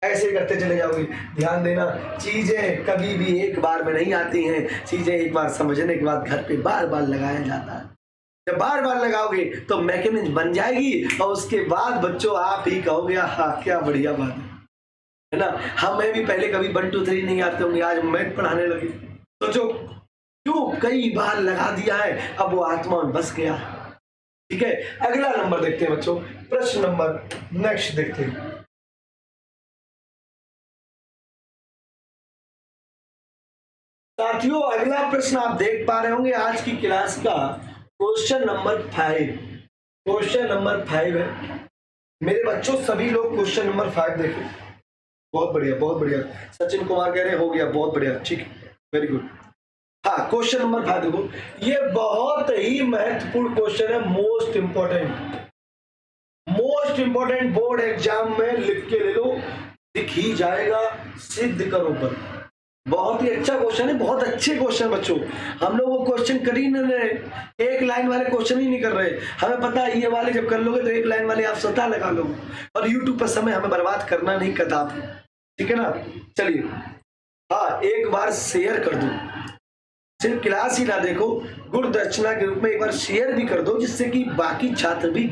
ऐसे करते चले जाओगे। ध्यान देना, चीजें कभी भी एक बार में नहीं आती हैं, चीजें एक बार समझने के बाद घर पे बार बार लगाया जाता है। जब बार बार लगाओगे तो मैकेनिज्म बन जाएगी, और उसके बाद बच्चों आप ही कहोगे हाँ क्या बढ़िया बात है ना। हमें भी पहले कभी 1 2 3 नहीं आते होंगे, आज मैथ पढ़ाने लगे, सोचो क्यों, कई बार लगा दिया है, अब वो आत्मा में बस गया। ठीक है, अगला नंबर देखते हैं बच्चों, प्रश्न नंबर नेक्स्ट देखते हैं। साथियों अगला प्रश्न आप देख पा रहे होंगे आज की क्लास का क्वेश्चन नंबर 5, क्वेश्चन नंबर 5 है मेरे बच्चों, सभी लोग क्वेश्चन नंबर 5 देखें। बहुत बढ़िया, बहुत बढ़िया, सचिन कुमार कह रहे हो गया, बहुत बढ़िया, ठीक है, वेरी गुड। हाँ, क्वेश्चन नंबर 5 देखो, ये बहुत ही महत्वपूर्ण क्वेश्चन है, मोस्ट इंपॉर्टेंट बोर्ड एग्जाम में लिख के ले लो, दिख ही जाएगा, सिद्ध करो पर। बहुत ही अच्छा क्वेश्चन है, बहुत अच्छे क्वेश्चन बच्चों। हम लोग वो क्वेश्चन कर ही नहीं रहे, एक लाइन वाले क्वेश्चन ही नहीं कर रहे। हमें पता है ये वाले जब कर लोगे तो एक लाइन वाले आप स्वतः लगा लोगे, और यूट्यूब पर समय हमें बर्बाद करना नहीं करता आप, ठीक है ना। चलिए, हाँ एक बार शेयर कर दो, सिर्फ क्लास ही ना देखो, गुरु दक्षिणा के रूप में एक बार शेयर भी कर दो, जिससे कि बाकी छात्र भी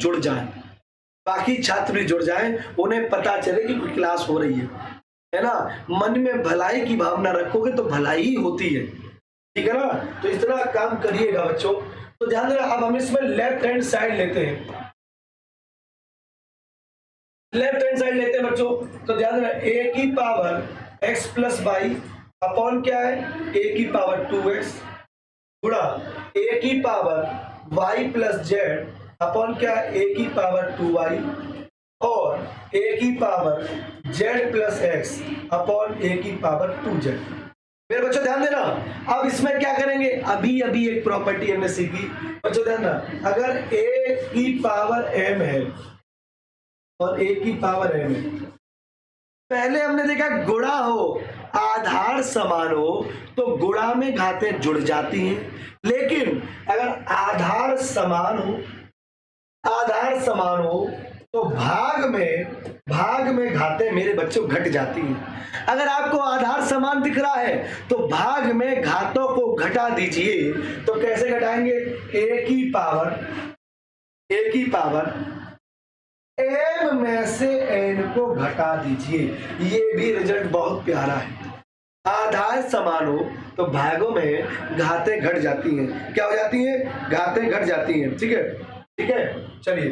जुड़ जाएं, उन्हें पता चले कि कोई क्लास हो रही है ना। मन में भलाई की भावना रखोगे तो भलाई ही होती है, ठीक है ना। तो इतना काम करिएगा बच्चों। तो ध्यान देना, अब हम इसमें लेफ्ट हैंड साइड लेते हैं, बच्चों। तो ध्यान देना, a की power x plus y upon क्या है, a की पावर 2x गुणा a की power y plus z upon क्या है, a की पावर 2y और a की power z plus x upon a की पावर 2z। मेरे बच्चों ध्यान देना, अब इसमें क्या करेंगे, अभी एक प्रॉपर्टी हमने सीखी बच्चों, ध्यान देना, अगर a की पावर m है और a की पावर m है, पहले हमने देखा गुणा हो, आधार समान हो तो गुणा में घातें जुड़ जाती हैं, लेकिन अगर आधार समान हो तो भाग में घातें मेरे बच्चों घट जाती हैं। अगर आपको आधार समान दिख रहा है तो भाग में घातों को घटा दीजिए। तो कैसे घटाएंगे, a की पावर m में से n को घटा दीजिए। ये भी रिजल्ट बहुत प्यारा है। आधार समान हो तो भागों में घातें घट जाती हैं। क्या हो जाती हैं, घातें घट जाती हैं। ठीक है, चलिए,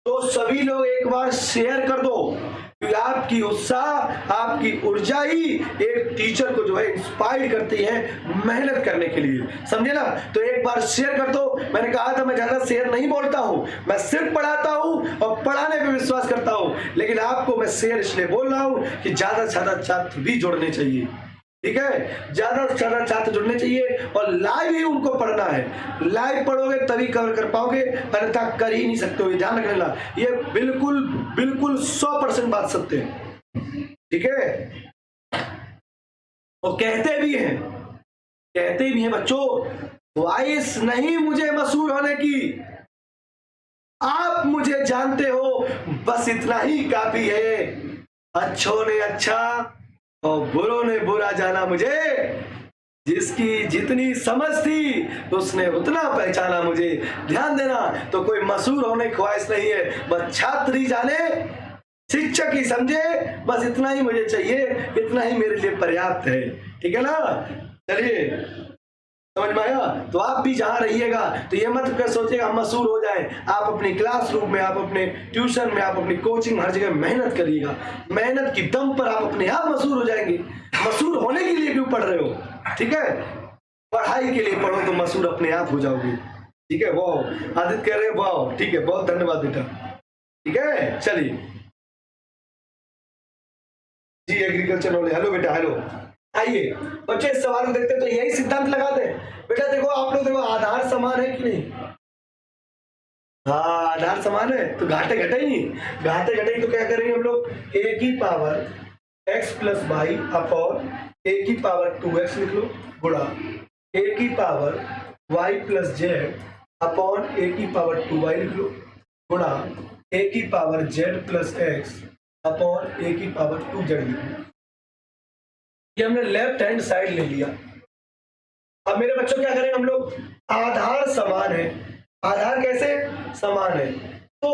तो सभी लोग एक बार शेयर कर दो, क्योंकि आपकी उत्साह, आपकी ऊर्जा ही एक टीचर को जो है इंस्पायर करती है मेहनत करने के लिए, समझे ना। तो एक बार शेयर कर दो। मैंने कहा था मैं ज्यादा शेयर नहीं बोलता हूं, मैं सिर्फ पढ़ाता हूं और पढ़ाने पे विश्वास करता हूं, लेकिन आपको मैं शेयर इसलिए बोल रहा हूं कि ज्यादा से ज्यादा छात्र भी जुड़ने चाहिए। ठीक है, ज्यादा से ज्यादा छात्र जुड़ने चाहिए और लाइव ही उनको पढ़ना है। लाइव पढ़ोगे तभी कवर कर पाओगे, अन्यथा कर ही नहीं सकते हो। ध्यान रखना, ये बिल्कुल 100% बात सत्य है। ठीक है, और कहते भी हैं बच्चों, ख्वाहिश नहीं मुझे मशहूर होने की, आप मुझे जानते हो, बस इतना ही काफी है। अच्छों ने अच्छा और बुरों ने बुरा जाना मुझे, जिसकी जितनी समझ थी उसने उतना पहचाना मुझे। ध्यान देना, तो कोई मशहूर होने की ख्वाहिश नहीं है, बस छात्र ही जाने शिक्षक ही समझे, बस इतना ही मुझे चाहिए, इतना ही मेरे लिए पर्याप्त है। ठीक है ना? चलिए, समझ में आया? तो आप भी जहां रहिएगा तो ये मत सोचिएगा हम मशहूर हो जाए। आप अपनी क्लासरूम में, आप अपने ट्यूशन में, आप अपनी कोचिंग, हर जगह मेहनत करिएगा। मेहनत की दम पर आप अपने आप मशहूर हो जाएंगे। मशहूर होने के लिए क्यों पढ़ रहे हो? ठीक है, पढ़ाई के लिए पढ़ो तो मशहूर अपने आप हो जाओगे। ठीक है, वाह आदित्य कह रहे हैं वाह, ठीक है, बहुत धन्यवाद बेटा। ठीक है, चलिए जी, एग्रीकल्चर नॉलेज। हेलो बेटा, हेलो। आइए बच्चे, इस सवाल को देखते हैं तो यही सिद्धांत लगा दे बेटा। देखो आप लोग, देखो आधार समान है कि नहीं? हाँ, आधार समान है तो घाटे घटे ही, घाटे घटे ही तो क्या करेंगे हम लोग? a की power x plus y upon a की पावर 2x लिख लो, गुणा a की power y plus z upon a की पावर 2y लिख लो, गुणा a की power z plus x upon a की पावर 2z लिख लो। ये हमने लेफ्ट हैंड साइड ले लिया। अब मेरे बच्चों क्या करेंगे हम लोग? आधार समान है। आधार कैसे समान है? तो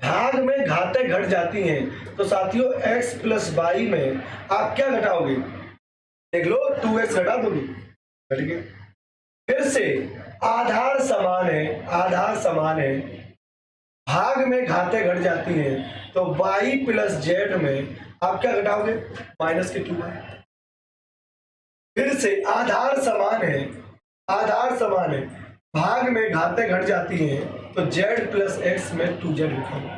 भाग में घातें घट जाती हैं, तो साथियों x प्लस वाई में आप क्या घटाओगे? देख लो, 2x घटा दोगे, घट गया। फिर से आधार समान है, आधार समान है, भाग में घातें घट जाती हैं, तो y प्लस जेड में आप क्या घटाओगे? माइनस के 2y। फिर से आधार समान है, आधार समान है, भाग में घातें घट जाती हैं, तो z प्लस एक्स में 2z लिखोगे।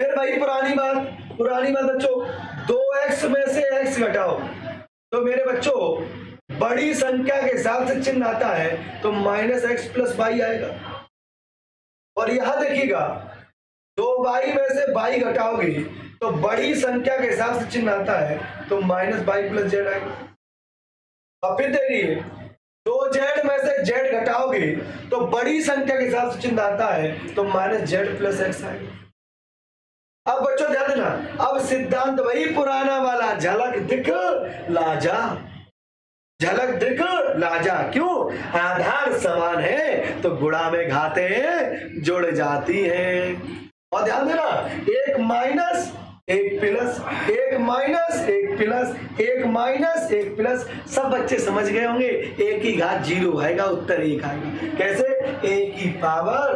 फिर भाई पुरानी बात बच्चों, 2x में से x घटाओ, तो मेरे बच्चों बड़ी संख्या के हिसाब से चिन्ह आता है तो माइनस एक्स प्लस वाई आएगा। और यहां देखिएगा, 2y में से y घटाओगे तो बड़ी संख्या के हिसाब से चिन्ह आता है तो माइनस वाई प्लस जेड आएगा। अब फिर देखिए, 2z में से z घटाओगे तो बड़ी संख्या के हिसाब से चिन्ह आता है तो माइनस जेड प्लस एक्स आएगा। अब बच्चों ध्यान देना, अब सिद्धांत वही पुराना वाला, झलक दिख लाजा, झलक दिख लाजा। क्यों? आधार समान है तो गुणा में घातें जुड़ जाती हैं। और ध्यान देना, एक माइनस एक प्लस, एक माइनस एक प्लस, एक माइनस एक प्लस, सब बच्चे समझ गए होंगे। एक की घात 0 आएगा, उत्तर 1 आएगा। कैसे? a की power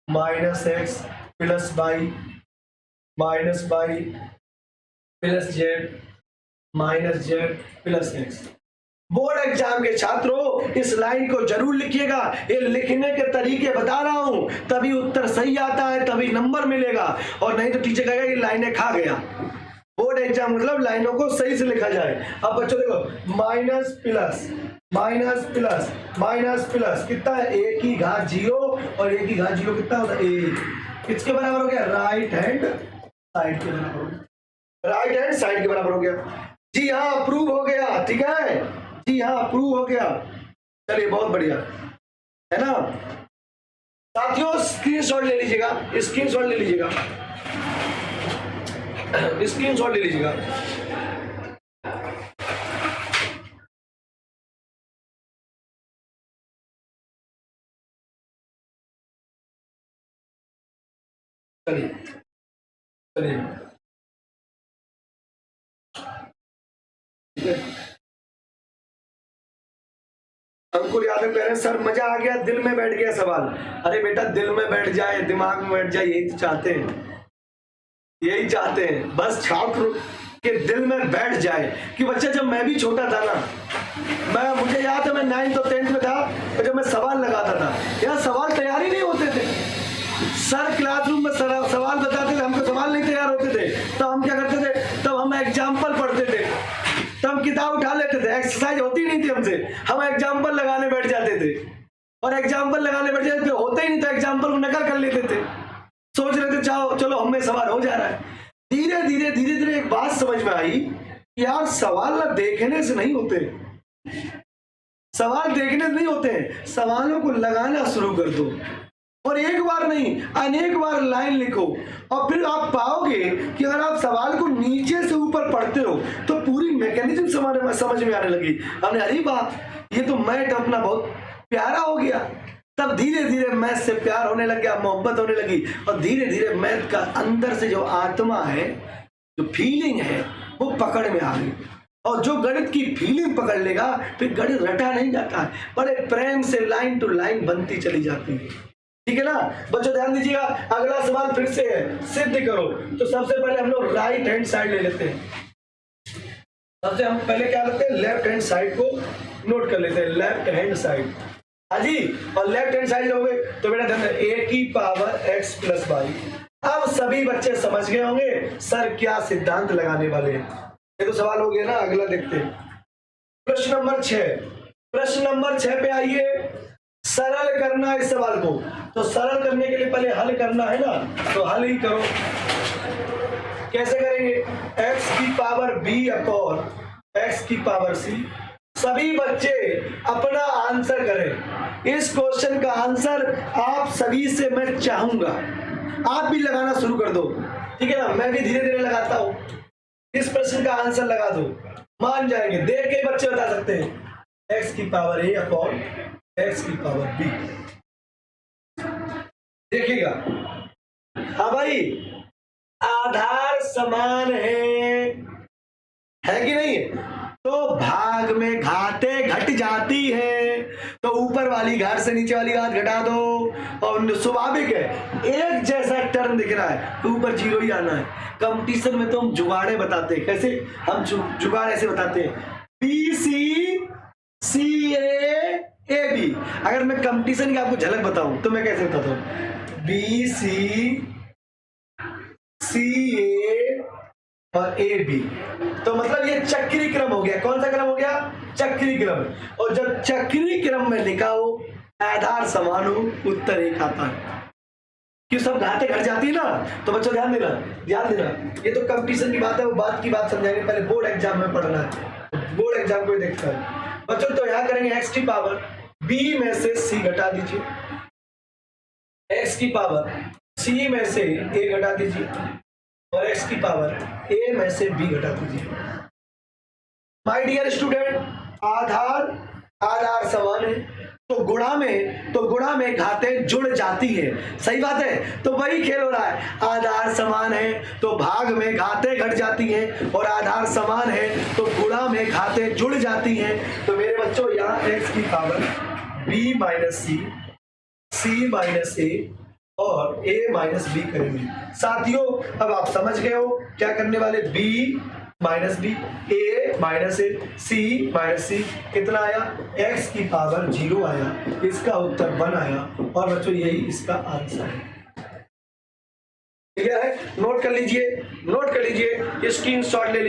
minus x plus y minus y plus z minus z plus x. Board exam के छात्रों इस लाइन को जरूर लिखिएगा। ये लिखने के तरीके बता रहा हूं, तभी उत्तर सही आता है, तभी नंबर मिलेगा, और नहीं तो टीचर कहेगा ये लाइनें खा गया। बोर्ड एग्जाम मतलब लाइनों को सही से लिखा जाए। अब बच्चों देखो, minus plus minus plus minus plus कितना है? a की घात 0, और a की घात 0 कितना होता है? 1। किसके बराबर हो गया? राइट हैंड साइड के बराबर हो गया, राइट हैंड साइड के बराबर हो गया। जी हाँ, अप्रूव हो गया। ठीक है जी हाँ, अप्रूव हो गया। चलिए, बहुत बढ़िया है ना साथियों। स्क्रीनशॉट ले लीजिएगा, स्क्रीनशॉट ले लीजिएगा, स्क्रीनशॉट ले लीजिएगा। चलिए चलिए, ठीक है। अंकुर यादव कह रहे हैं सर मजा आ गया, दिल में बैठ गया सवाल। अरे बेटा, दिल में बैठ जाए, दिमाग में बैठ जाए, यही तो चाहते हैं, यही चाहते हैं, बस छात्र के दिल में बैठ जाए। कि बच्चा, जब मैं भी छोटा था ना, मुझे याद है मैं 9th और 10th में था, और जब मैं सवाल लगाता था, यार सवाल तैयार ही नहीं होते थे। सर क्लासरूम में सवाल बताते थे, हमको सवाल नहीं तैयार होते थे, तो हम क्या करते थे? तब हम एग्जाम्पल पढ़ते थे, तब किताब उठा लेते थे, एक्सरसाइज होती नहीं थी हमसे, हम एग्जाम्पल लगाने बैठ जाते थे, और एग्जाम्पल लगाने बैठ जाते थे, होते ही नहीं तो एग्जाम्पल को नकल कर लेते थे, सोच रहे थे चाहो चलो हमें सवाल हो जा रहा है। धीरे धीरे धीरे धीरे एक बात समझ में आई, यार सवाल ना देखने से नहीं होते, सवाल देखने नहीं होते हैं, सवालों को लगाना शुरू कर दो और एक बार नहीं अनेक बार लाइन लिखो और फिर आप पाओगे कि अगर आप सवाल को नीचे से ऊपर पढ़ते हो तो पूरी मैकेनिज्म समझ में आने लगी। हमने अरे वाह, ये तो मैथ अपना बहुत प्यारा हो गया। तब धीरे धीरे मैथ से प्यार होने लग गया, मोहब्बत होने लगी और धीरे धीरे मैथ का अंदर से जो आत्मा है, जो फीलिंग है, वो पकड़ में आ गई। और जो गणित की फीलिंग पकड़ लेगा फिर गणित रटा नहीं जाता है, बड़े प्रेम से लाइन टू लाइन बनती चली जाती है। ठीक है ना बच्चों, ध्यान दीजिएगा। अगला सवाल फिर से है, सिद्ध करो। तो सबसे पहले हम लोग राइट हैंड साइड ले लेते हैं। सबसे हम पहले क्या करते हैं, लेफ्ट हैंड साइड को नोट कर लेते हैं, लेफ्ट हैंड साइड। हाँ जी, और लेफ्ट हैंड साइड लोगे तो बेटा ध्यान a की पावर x प्लस वाई। अब सभी बच्चे समझ गए होंगे सर क्या सिद्धांत लगाने वाले हैं। ये तो सवाल हो गया ना, अगला देखते हैं प्रश्न नंबर 6। प्रश्न नंबर 6 पे आइए, सरल करना इस सवाल को। तो सरल करने के लिए पहले हल करना है ना, तो हल ही करो। कैसे करेंगे, x की पावर b अपॉन x की पावर c। सभी बच्चे अपना आंसर करें। इस क्वेश्चन का आंसर आप सभी से मैं चाहूंगा आप भी लगाना शुरू कर दो। ठीक है ना, मैं भी धीरे धीरे लगाता हूं। इस प्रश्न का आंसर लगा दो, मान जाएंगे। देख के बच्चे बता सकते हैं x की पावर a अपॉन x की पावर b। देखिएगा, हाँ भाई, आधार समान है कि नहीं? तो भाग में घातें घट जाती है, तो ऊपर वाली घात से नीचे वाली घात घटा दो। और स्वाभाविक है, एक जैसा टर्म दिख रहा है तो ऊपर जीरो ही आना है। कंपटीशन में तो हम जुगाड़े बताते हैं। कैसे हम जुगाड़ ऐसे बताते हैं, B C C A B. अगर मैं कंपटीशन की आपको झलक बताऊं तो मैं कैसे बताता हूं, बी सी ए और ए बी। तो मतलब ये चक्री क्रम हो गया। कौन सा क्रम हो गया, चक्री क्रम। और जब चक्री क्रम में लिखा हो, आधार समान हो, उत्तर एक आता है। क्यों, सब घातें घट जाती है ना। तो बच्चों ध्यान देना, ये तो कंपटीशन की बात है, वो बात की बात समझाएंगे। पहले बोर्ड एग्जाम में पढ़ना है, बोर्ड एग्जाम को देखता है बच्चों। तो यहाँ करेंगे x की पावर b में से c घटा दीजिए, x की पावर c में से a घटा दीजिए और x की पावर a में से b घटा दीजिए। माय डियर स्टूडेंट, आधार समान है तो गुणा में घातें जुड़ जाती है। सही बात है, तो वही खेल हो रहा है। आधार समान है तो भाग में घातें घट जाती हैं और आधार समान है तो गुणा में घातें जुड़ जाती हैं। तो मेरे बच्चों यहाँ x की power b minus c minus a और a माइनस बी करेंगे। साथियों अब आप समझ गए हो क्या करने वाले, b minus B, a minus A, c minus C. कितना आया, x की पावर 0 आया। इसका उत्तर 1 आया और बच्चों यही इसका आंसर है। ठीक है, नोट कर लीजिए, स्क्रीनशॉट ले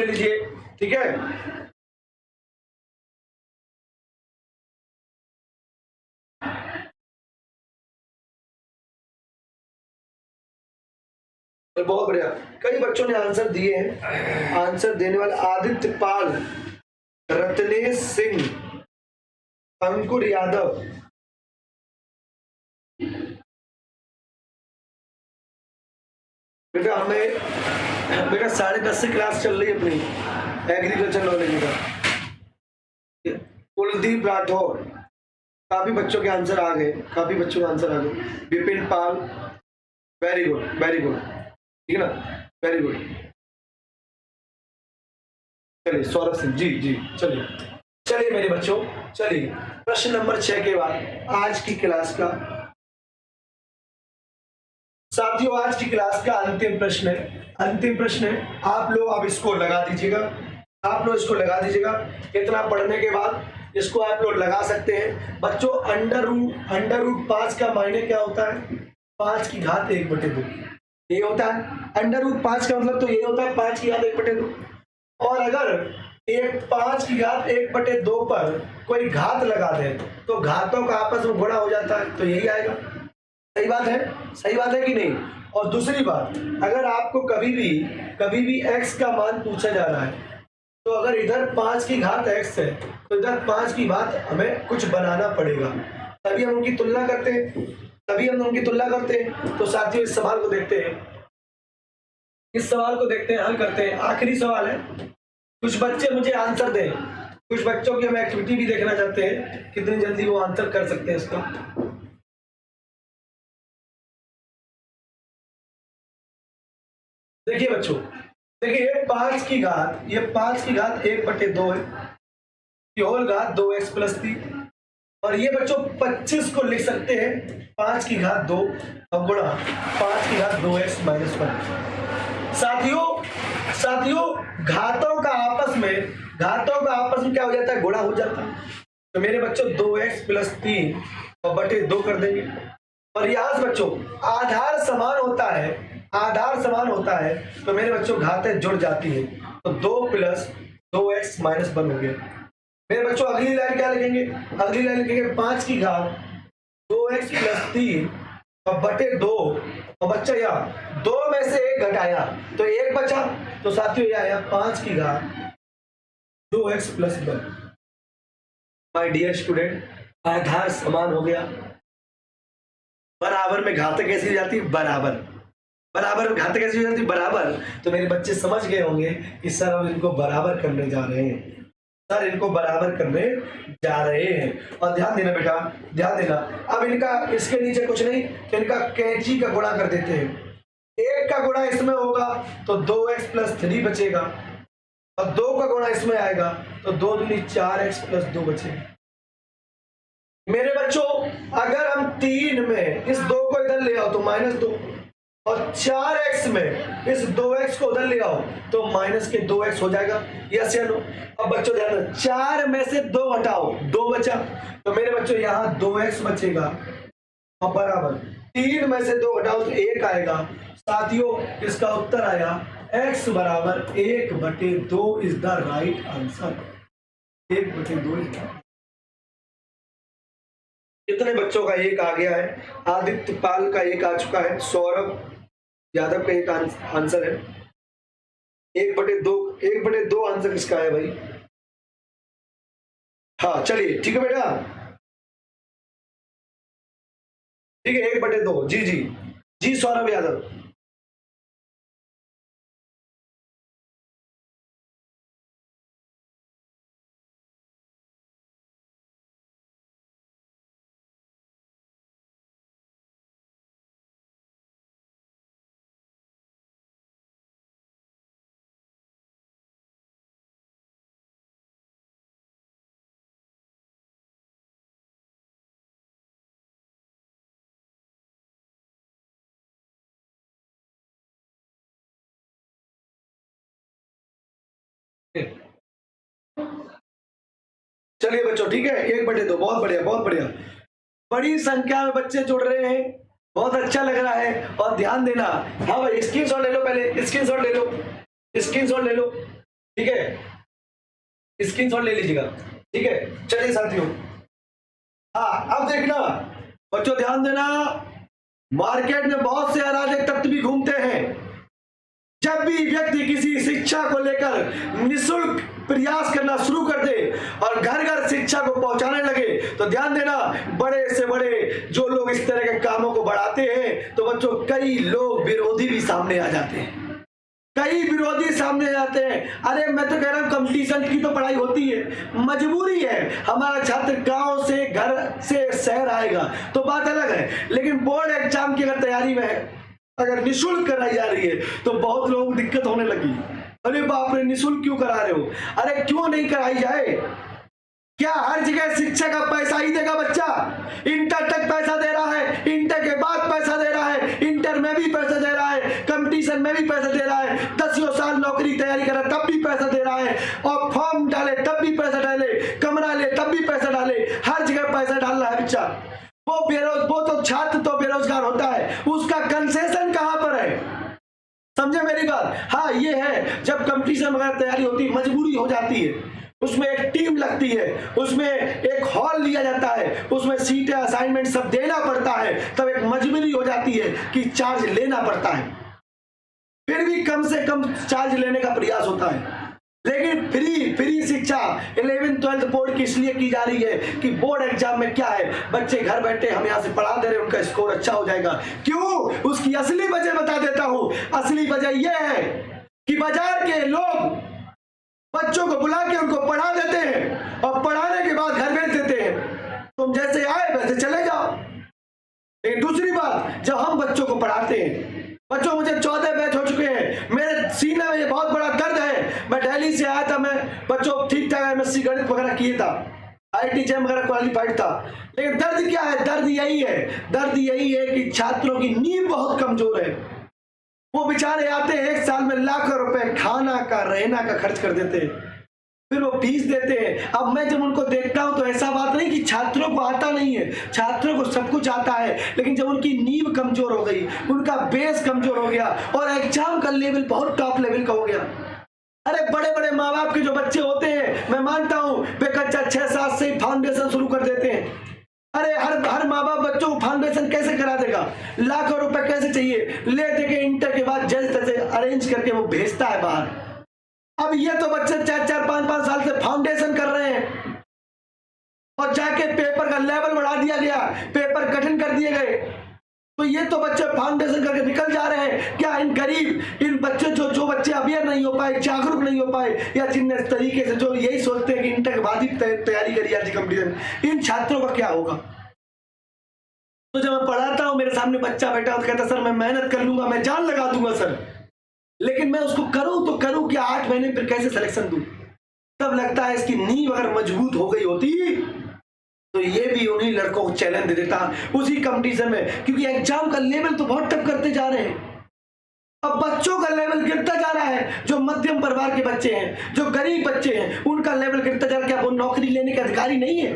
लीजिए, ठीक है। बहुत बढ़िया, कई बच्चों ने आंसर दिए हैं। आंसर देने वाले आदित्य पाल, रत्नेश सिंह, अंकुर यादव, बेटा हमें बेटा 10:30 से क्लास चल रही है अपनी एग्रीकल्चर नॉलेज का। कुलदीप राठौर, काफी बच्चों के आंसर आ गए, विपिन पाल, वेरी गुड, ठीक है ना, वेरी गुड। चलिए सौरभ सिंह जी, चलिए मेरे बच्चों, चलिए प्रश्न नंबर 6 के बाद आज की क्लास का, साथियों आज की क्लास का अंतिम प्रश्न है। आप लोग अब इसको लगा दीजिएगा। इतना पढ़ने के बाद इसको आप लोग लगा सकते हैं। बच्चों अंडर रूट 5 का मायने क्या होता है, 5 की घात 1/2 ये होता है। अंडर रूट 5 का मतलब तो ये होता है 5 की घात 1/2। और अगर 5 की घात 1/2 पर कोई घात लगा दे तो घातों का आपस में गुणा हो जाता है, तो यही आएगा। सही बात है कि नहीं। और दूसरी बात, अगर आपको कभी भी x का मान पूछा जा रहा है तो अगर इधर 5 की घात x है तो इधर 5 की घात हमें कुछ बनाना पड़ेगा, तभी हम उनकी तुलना करते हैं। तो साथियों इस सवाल को देखते हैं, हल करते हैं। आखिरी सवाल है, कुछ बच्चे मुझे आंसर दें, कुछ बच्चों की हम एक्टिविटी भी देखना चाहते हैं कितनी जल्दी वो आंसर कर सकते हैं इसका। देखिए बच्चों, देखिए ये 5 की घात 1/2 है, ये होल घात 2x + 3, और ये बच्चों 25 को लिख सकते हैं 5 की घात 2 और गुणा 5 की घात 2x - 1। साथियों घातों का आपस में क्या हो जाता है, गुणा हो जाता है। तो मेरे बच्चों 2x + 3 और बटे 2 कर देंगे, और यहाँ से बच्चों आधार समान होता है, तो मेरे बच्चों घातें जुड़ जाती है, तो 2 + 2x - 1 हो गया। मेरे बच्चों अगली लाइन क्या लिखेंगे, 5 की घात 2x + 3 और बटे 2, और बच्चा यहाँ 2 में से 1 घटाया तो 1 बचा, तो साथियों यह आया 5 की घात 2x + 1। माय डियर स्टूडेंट, आधार समान हो गया। बराबर में घातें कैसी हो जाती है, बराबर में घातें कैसी हो जाती है, बराबर। तो मेरे बच्चे समझ गए होंगे कि सर हम इनको बराबर करने जा रहे हैं, और ध्यान देना बेटा, अब इनका इसके नीचे कुछ नहीं, तो इनका कैंची का गुणा कर देते हैं। 1 का गुणा इसमें होगा तो 2x + 3 बचेगा, और 2 का गुणा इसमें आएगा तो 2 दूनी 4x + 2 बचेगा। मेरे बच्चों अगर हम 3 में इस 2 को इधर ले आओ तो -2, और 4x में इस 2x को उधर ले आओ तो -2x हो जाएगा। यस या नो? अब बच्चों ध्यान रखना, 4 में से 2 हटाओ, 2 बचा, तो मेरे बच्चों यहाँ 2x बचेगा, और बराबर 3 में से 2 हटाओ तो 1 आएगा। साथियों इसका उत्तर आया x = 1/2 is the right answer. 1/2 कितने बच्चों का 1 आ गया है? आदित्य पाल का 1 आ चुका है, सौरभ यादव का 1 आंसर है। 1/2 आंसर किसका है भाई? हाँ चलिए ठीक है बेटा, ठीक है 1/2। जी सौरभ यादव। चलिए बच्चों ठीक है, 1/2, बहुत बढ़िया। बड़ी संख्या में बच्चे जुड़ रहे हैं, बहुत अच्छा लग रहा है। और ध्यान देना, हाँ भाई स्क्रीनशॉट ले लो, पहले स्क्रीनशॉट ले लो, ठीक है, स्क्रीनशॉट ले लीजिएगा, ठीक है। चलिए साथियों, हाँ अब देखना बच्चों, ध्यान देना, मार्केट में बहुत से अराजक तत्व भी घूमते हैं। जब भी व्यक्ति किसी शिक्षा को लेकर निःशुल्क प्रयास करना शुरू कर दे और घर घर शिक्षा को पहुंचाने लगे, तो ध्यान देना, बड़े से बड़े जो लोग इस तरह के कामों को बढ़ाते हैं, तो बच्चों कई लोग विरोधी भी सामने आ जाते हैं, अरे मैं तो कह रहा हूं कंपटीशन की तो पढ़ाई होती है, मजबूरी है, हमारा छात्र गांव से घर से शहर आएगा तो बात अलग है, लेकिन बोर्ड एग्जाम की अगर तैयारी में है, अगर निःशुल्क कराई जा रही है तो बहुत लोगों को दिक्कत होने लगी। अरे बाप रे, निःशुल्क क्यों करा रहे हो? अरे क्यों नहीं कराई जाए? क्या हर जगह शिक्षा का पैसा ही देगा बच्चा? इंटर तक पैसा दे रहा है, इंटर के बाद पैसा दे रहा है, इंटर में भी पैसा दे रहा है, कंपटीशन में भी पैसा दे रहा है, 10 साल नौकरी तैयारी कर तब भी पैसा दे रहा है, और फॉर्म डाले तब भी पैसा डाले, कमरा ले तब भी पैसा डाले, हर जगह पैसा डाल रहा है बच्चा। वो तो छात्र तो बेरोजगार होता है, उसका कंसेशन कहां पर है? समझे मेरी बात? हाँ ये है, जब कंपटीशन वगैरह तैयारी होती है, मजबूरी हो जाती है, उसमें एक टीम लगती है, उसमें एक हॉल लिया जाता है, उसमें सीटें असाइनमेंट सब देना पड़ता है, तब एक मजबूरी हो जाती है कि चार्ज लेना पड़ता है, फिर भी कम से कम चार्ज लेने का प्रयास होता है। लेकिन फ्री शिक्षा 11th-12th बोर्ड की इसलिए की जा रही है कि बोर्ड एग्जाम में क्या है, बच्चे घर बैठे हम यहाँ से पढ़ा दे रहे हैं, उनका स्कोर अच्छा हो जाएगा। क्यों? उसकी असली वजह बता देता हूं। असली वजह यह है कि बाजार के लोग बच्चों को बुला के उनको पढ़ा देते हैं और पढ़ाने के बाद घर भेज देते हैं, तुम जैसे आए वैसे चले जाओ। लेकिन दूसरी बात, जब हम बच्चों को पढ़ाते हैं, बच्चों मुझे 14 बैच हो चुके हैं, मेरे सीने में ये बहुत बड़ा दर्द है। मैं दिल्ली से आया था, मैं बच्चों ठीक ठाक एमएससी गणित वगैरह किए था, IIT JEM वगैरह क्वालिफाइड था, लेकिन दर्द क्या है? दर्द यही है कि छात्रों की नींव बहुत कमजोर है। वो बेचारे आते हैं, एक साल में लाखों रुपए खाना का रहना का खर्च कर देते हैं, फिर वो फीस देते हैं। अब मैं जब उनको देखता हूं तो ऐसा बात नहीं कि छात्रों को आता नहीं है, छात्रों को सब कुछ आता है, लेकिन जब उनकी नींव कमजोर हो गई, उनका बेस कमजोर हो गया और एग्जाम का लेवल बहुत टॉप लेवल का हो गया। अरे बड़े बड़े माँ बाप के जो बच्चे होते हैं, मैं मानता हूं वे कक्षा 6-7 से फाउंडेशन शुरू कर देते हैं। अरे हर माँ बाप बच्चों को फाउंडेशन कैसे करा देगा? लाखों रुपए कैसे चाहिए? ले दे के इंटर के बाद जैसे तैसे अरेंज करके वो भेजता है बाहर। अब ये तो बच्चे 4-4, 5-5 साल से फाउंडेशन कर रहे हैं और जाके पेपर का लेवल बढ़ा दिया गया, पेपर कठिन कर दिए गए, तो ये तो बच्चे फाउंडेशन करके निकल जा रहे हैं। क्या इन गरीब, इन बच्चे जो बच्चे अवेयर नहीं हो पाए, जागरूक नहीं हो पाए, या जिन तरीके से जो यही सोचते हैं कि इंटर के बाद ही तैयारी करी जाती कंपटीशन, इन छात्रों का क्या होगा? तो जब मैं पढ़ाता हूं, मेरे सामने बच्चा बैठा तो कहता सर मैं मेहनत कर लूंगा, मैं जान लगा दूंगा सर, लेकिन मैं उसको करूं तो करूं क्या? 8 महीने फिर कैसे सिलेक्शन दूं? तब लगता है इसकी नींव अगर मजबूत हो गई होती तो ये भी उन्हीं लड़कों को चैलेंज दे देता उसी कंपटीशन में, क्योंकि एग्जाम का लेवल तो बहुत टफ करते जा रहे हैं। अब बच्चों का लेवल गिरता जा रहा है, जो मध्यम परिवार के बच्चे हैं, जो गरीब बच्चे हैं, उनका लेवल गिरता जा रहा है। क्या वो नौकरी लेने के अधिकारी नहीं है?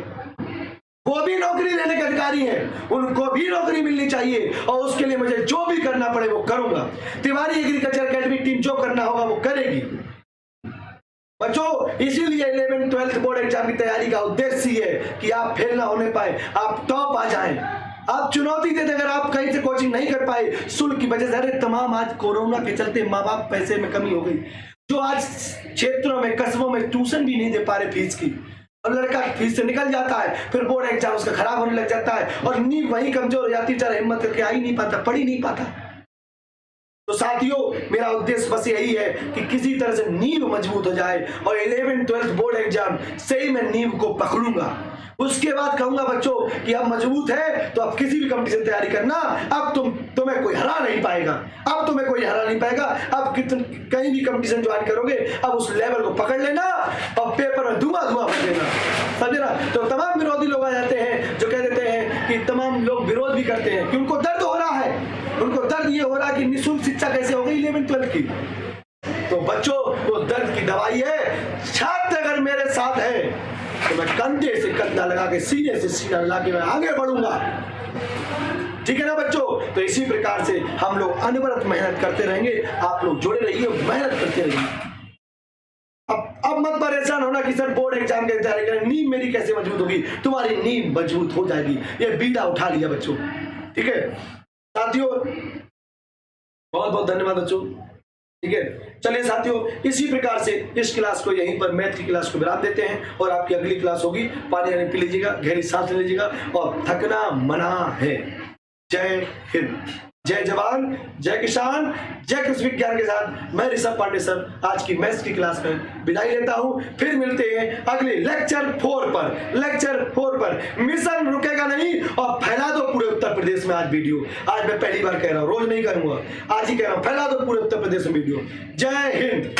वो भी नौकरी लेने के अधिकारी हैं, उनको भी नौकरी मिलनी चाहिए और उसके लिए मुझे जो भी करना पड़े वो करूंगा। तिवारी एग्रीकल्चर अकेडमी टीम जो करना होगा वो करेगी। बच्चों, इसीलिए 11th-12th बोर्ड एग्जाम की तैयारी का उद्देश्य ये है कि आप फेल ना होने पाए, आप टॉप आ जाएं। आप चुनौती देते, अगर आप कहीं से कोचिंग नहीं कर पाए शुल्क की वजह से, अरे तमाम आज कोरोना के चलते माँ बाप पैसे में कमी हो गई, जो आज क्षेत्रों में कस्बों में ट्यूशन भी नहीं दे पा रहे फीस की, और लड़का फीस से निकल जाता है, फिर बोर्ड एग्जाम उसका खराब होने लग जाता है और नींव वहीं कमजोर हो जाती है, बेचारा हिम्मत करके आ ही नहीं पाता, पढ़ ही नहीं पाता। तो साथियों, मेरा उद्देश्य बस यही है कि किसी तरह से नींव मजबूत हो जाए और 11th-12th बोर्ड एग्जाम से ही मैं नींव को पकड़ूंगा। उसके बाद कहूंगा बच्चों कि अब मजबूत है तो अब किसी भी कंपटीशन तैयारी करना, अब तुम्हें कोई हरा नहीं पाएगा, अब तुम्हें कोई हरा नहीं पाएगा। अब कहीं भी कंपटीशन ज्वाइन करोगे, अब उस लेवल को पकड़ लेना और पेपर में धुआं भर देना, समझे ना? तो तमाम विरोधी लोग आ जाते हैं जो कह देते हैं कि तमाम लोग विरोध भी करते हैं कि उनको दर्द हो रहा है, उनको दर्द ये हो रहा है कि निःशुल्क शिक्षा कैसे हो गई 11th-12th की। तो बच्चों, वो दर्द की दवाई है, छात्र अगर मेरे साथ है तो मैं कंधे से कंधा लगा के, सीने से सीना लगा के मैं आगे बढ़ूंगा, ठीक है ना बच्चों? तो इसी प्रकार से हम लोग अनवरत मेहनत करते रहेंगे, आप लोग जुड़े रहिए, मेहनत करते रहिए। अब मत परेशान होना कि सर बोर्ड एग्जाम की तैयारी करें, नींव मेरी कैसे मजबूत होगी? तुम्हारी नींव मजबूत हो जाएगी, ये बीड़ा उठा लिया बच्चों, ठीक है साथियों? बहुत बहुत धन्यवाद बच्चों, ठीक है। चलिए साथियों, इसी प्रकार से इस क्लास को यहीं पर मैथ की क्लास को विराम देते हैं और आपकी अगली क्लास होगी। पानी पी लीजिएगा, गहरी सांस ले लीजिएगा और थकना मना है। जय हिंद, जय जवान, जय किसान, जय कृषि विज्ञान के साथ मैं ऋषभ पांडे सर आज की मैथ्स की क्लास में विदाई लेता हूं। फिर मिलते हैं अगले लेक्चर 4 पर। मिशन रुकेगा नहीं और फैला दो पूरे उत्तर प्रदेश में आज वीडियो। आज मैं पहली बार कह रहा हूं, रोज नहीं करूंगा, आज ही कह रहा हूं, फैला दो पूरे उत्तर प्रदेश में वीडियो। जय हिंद।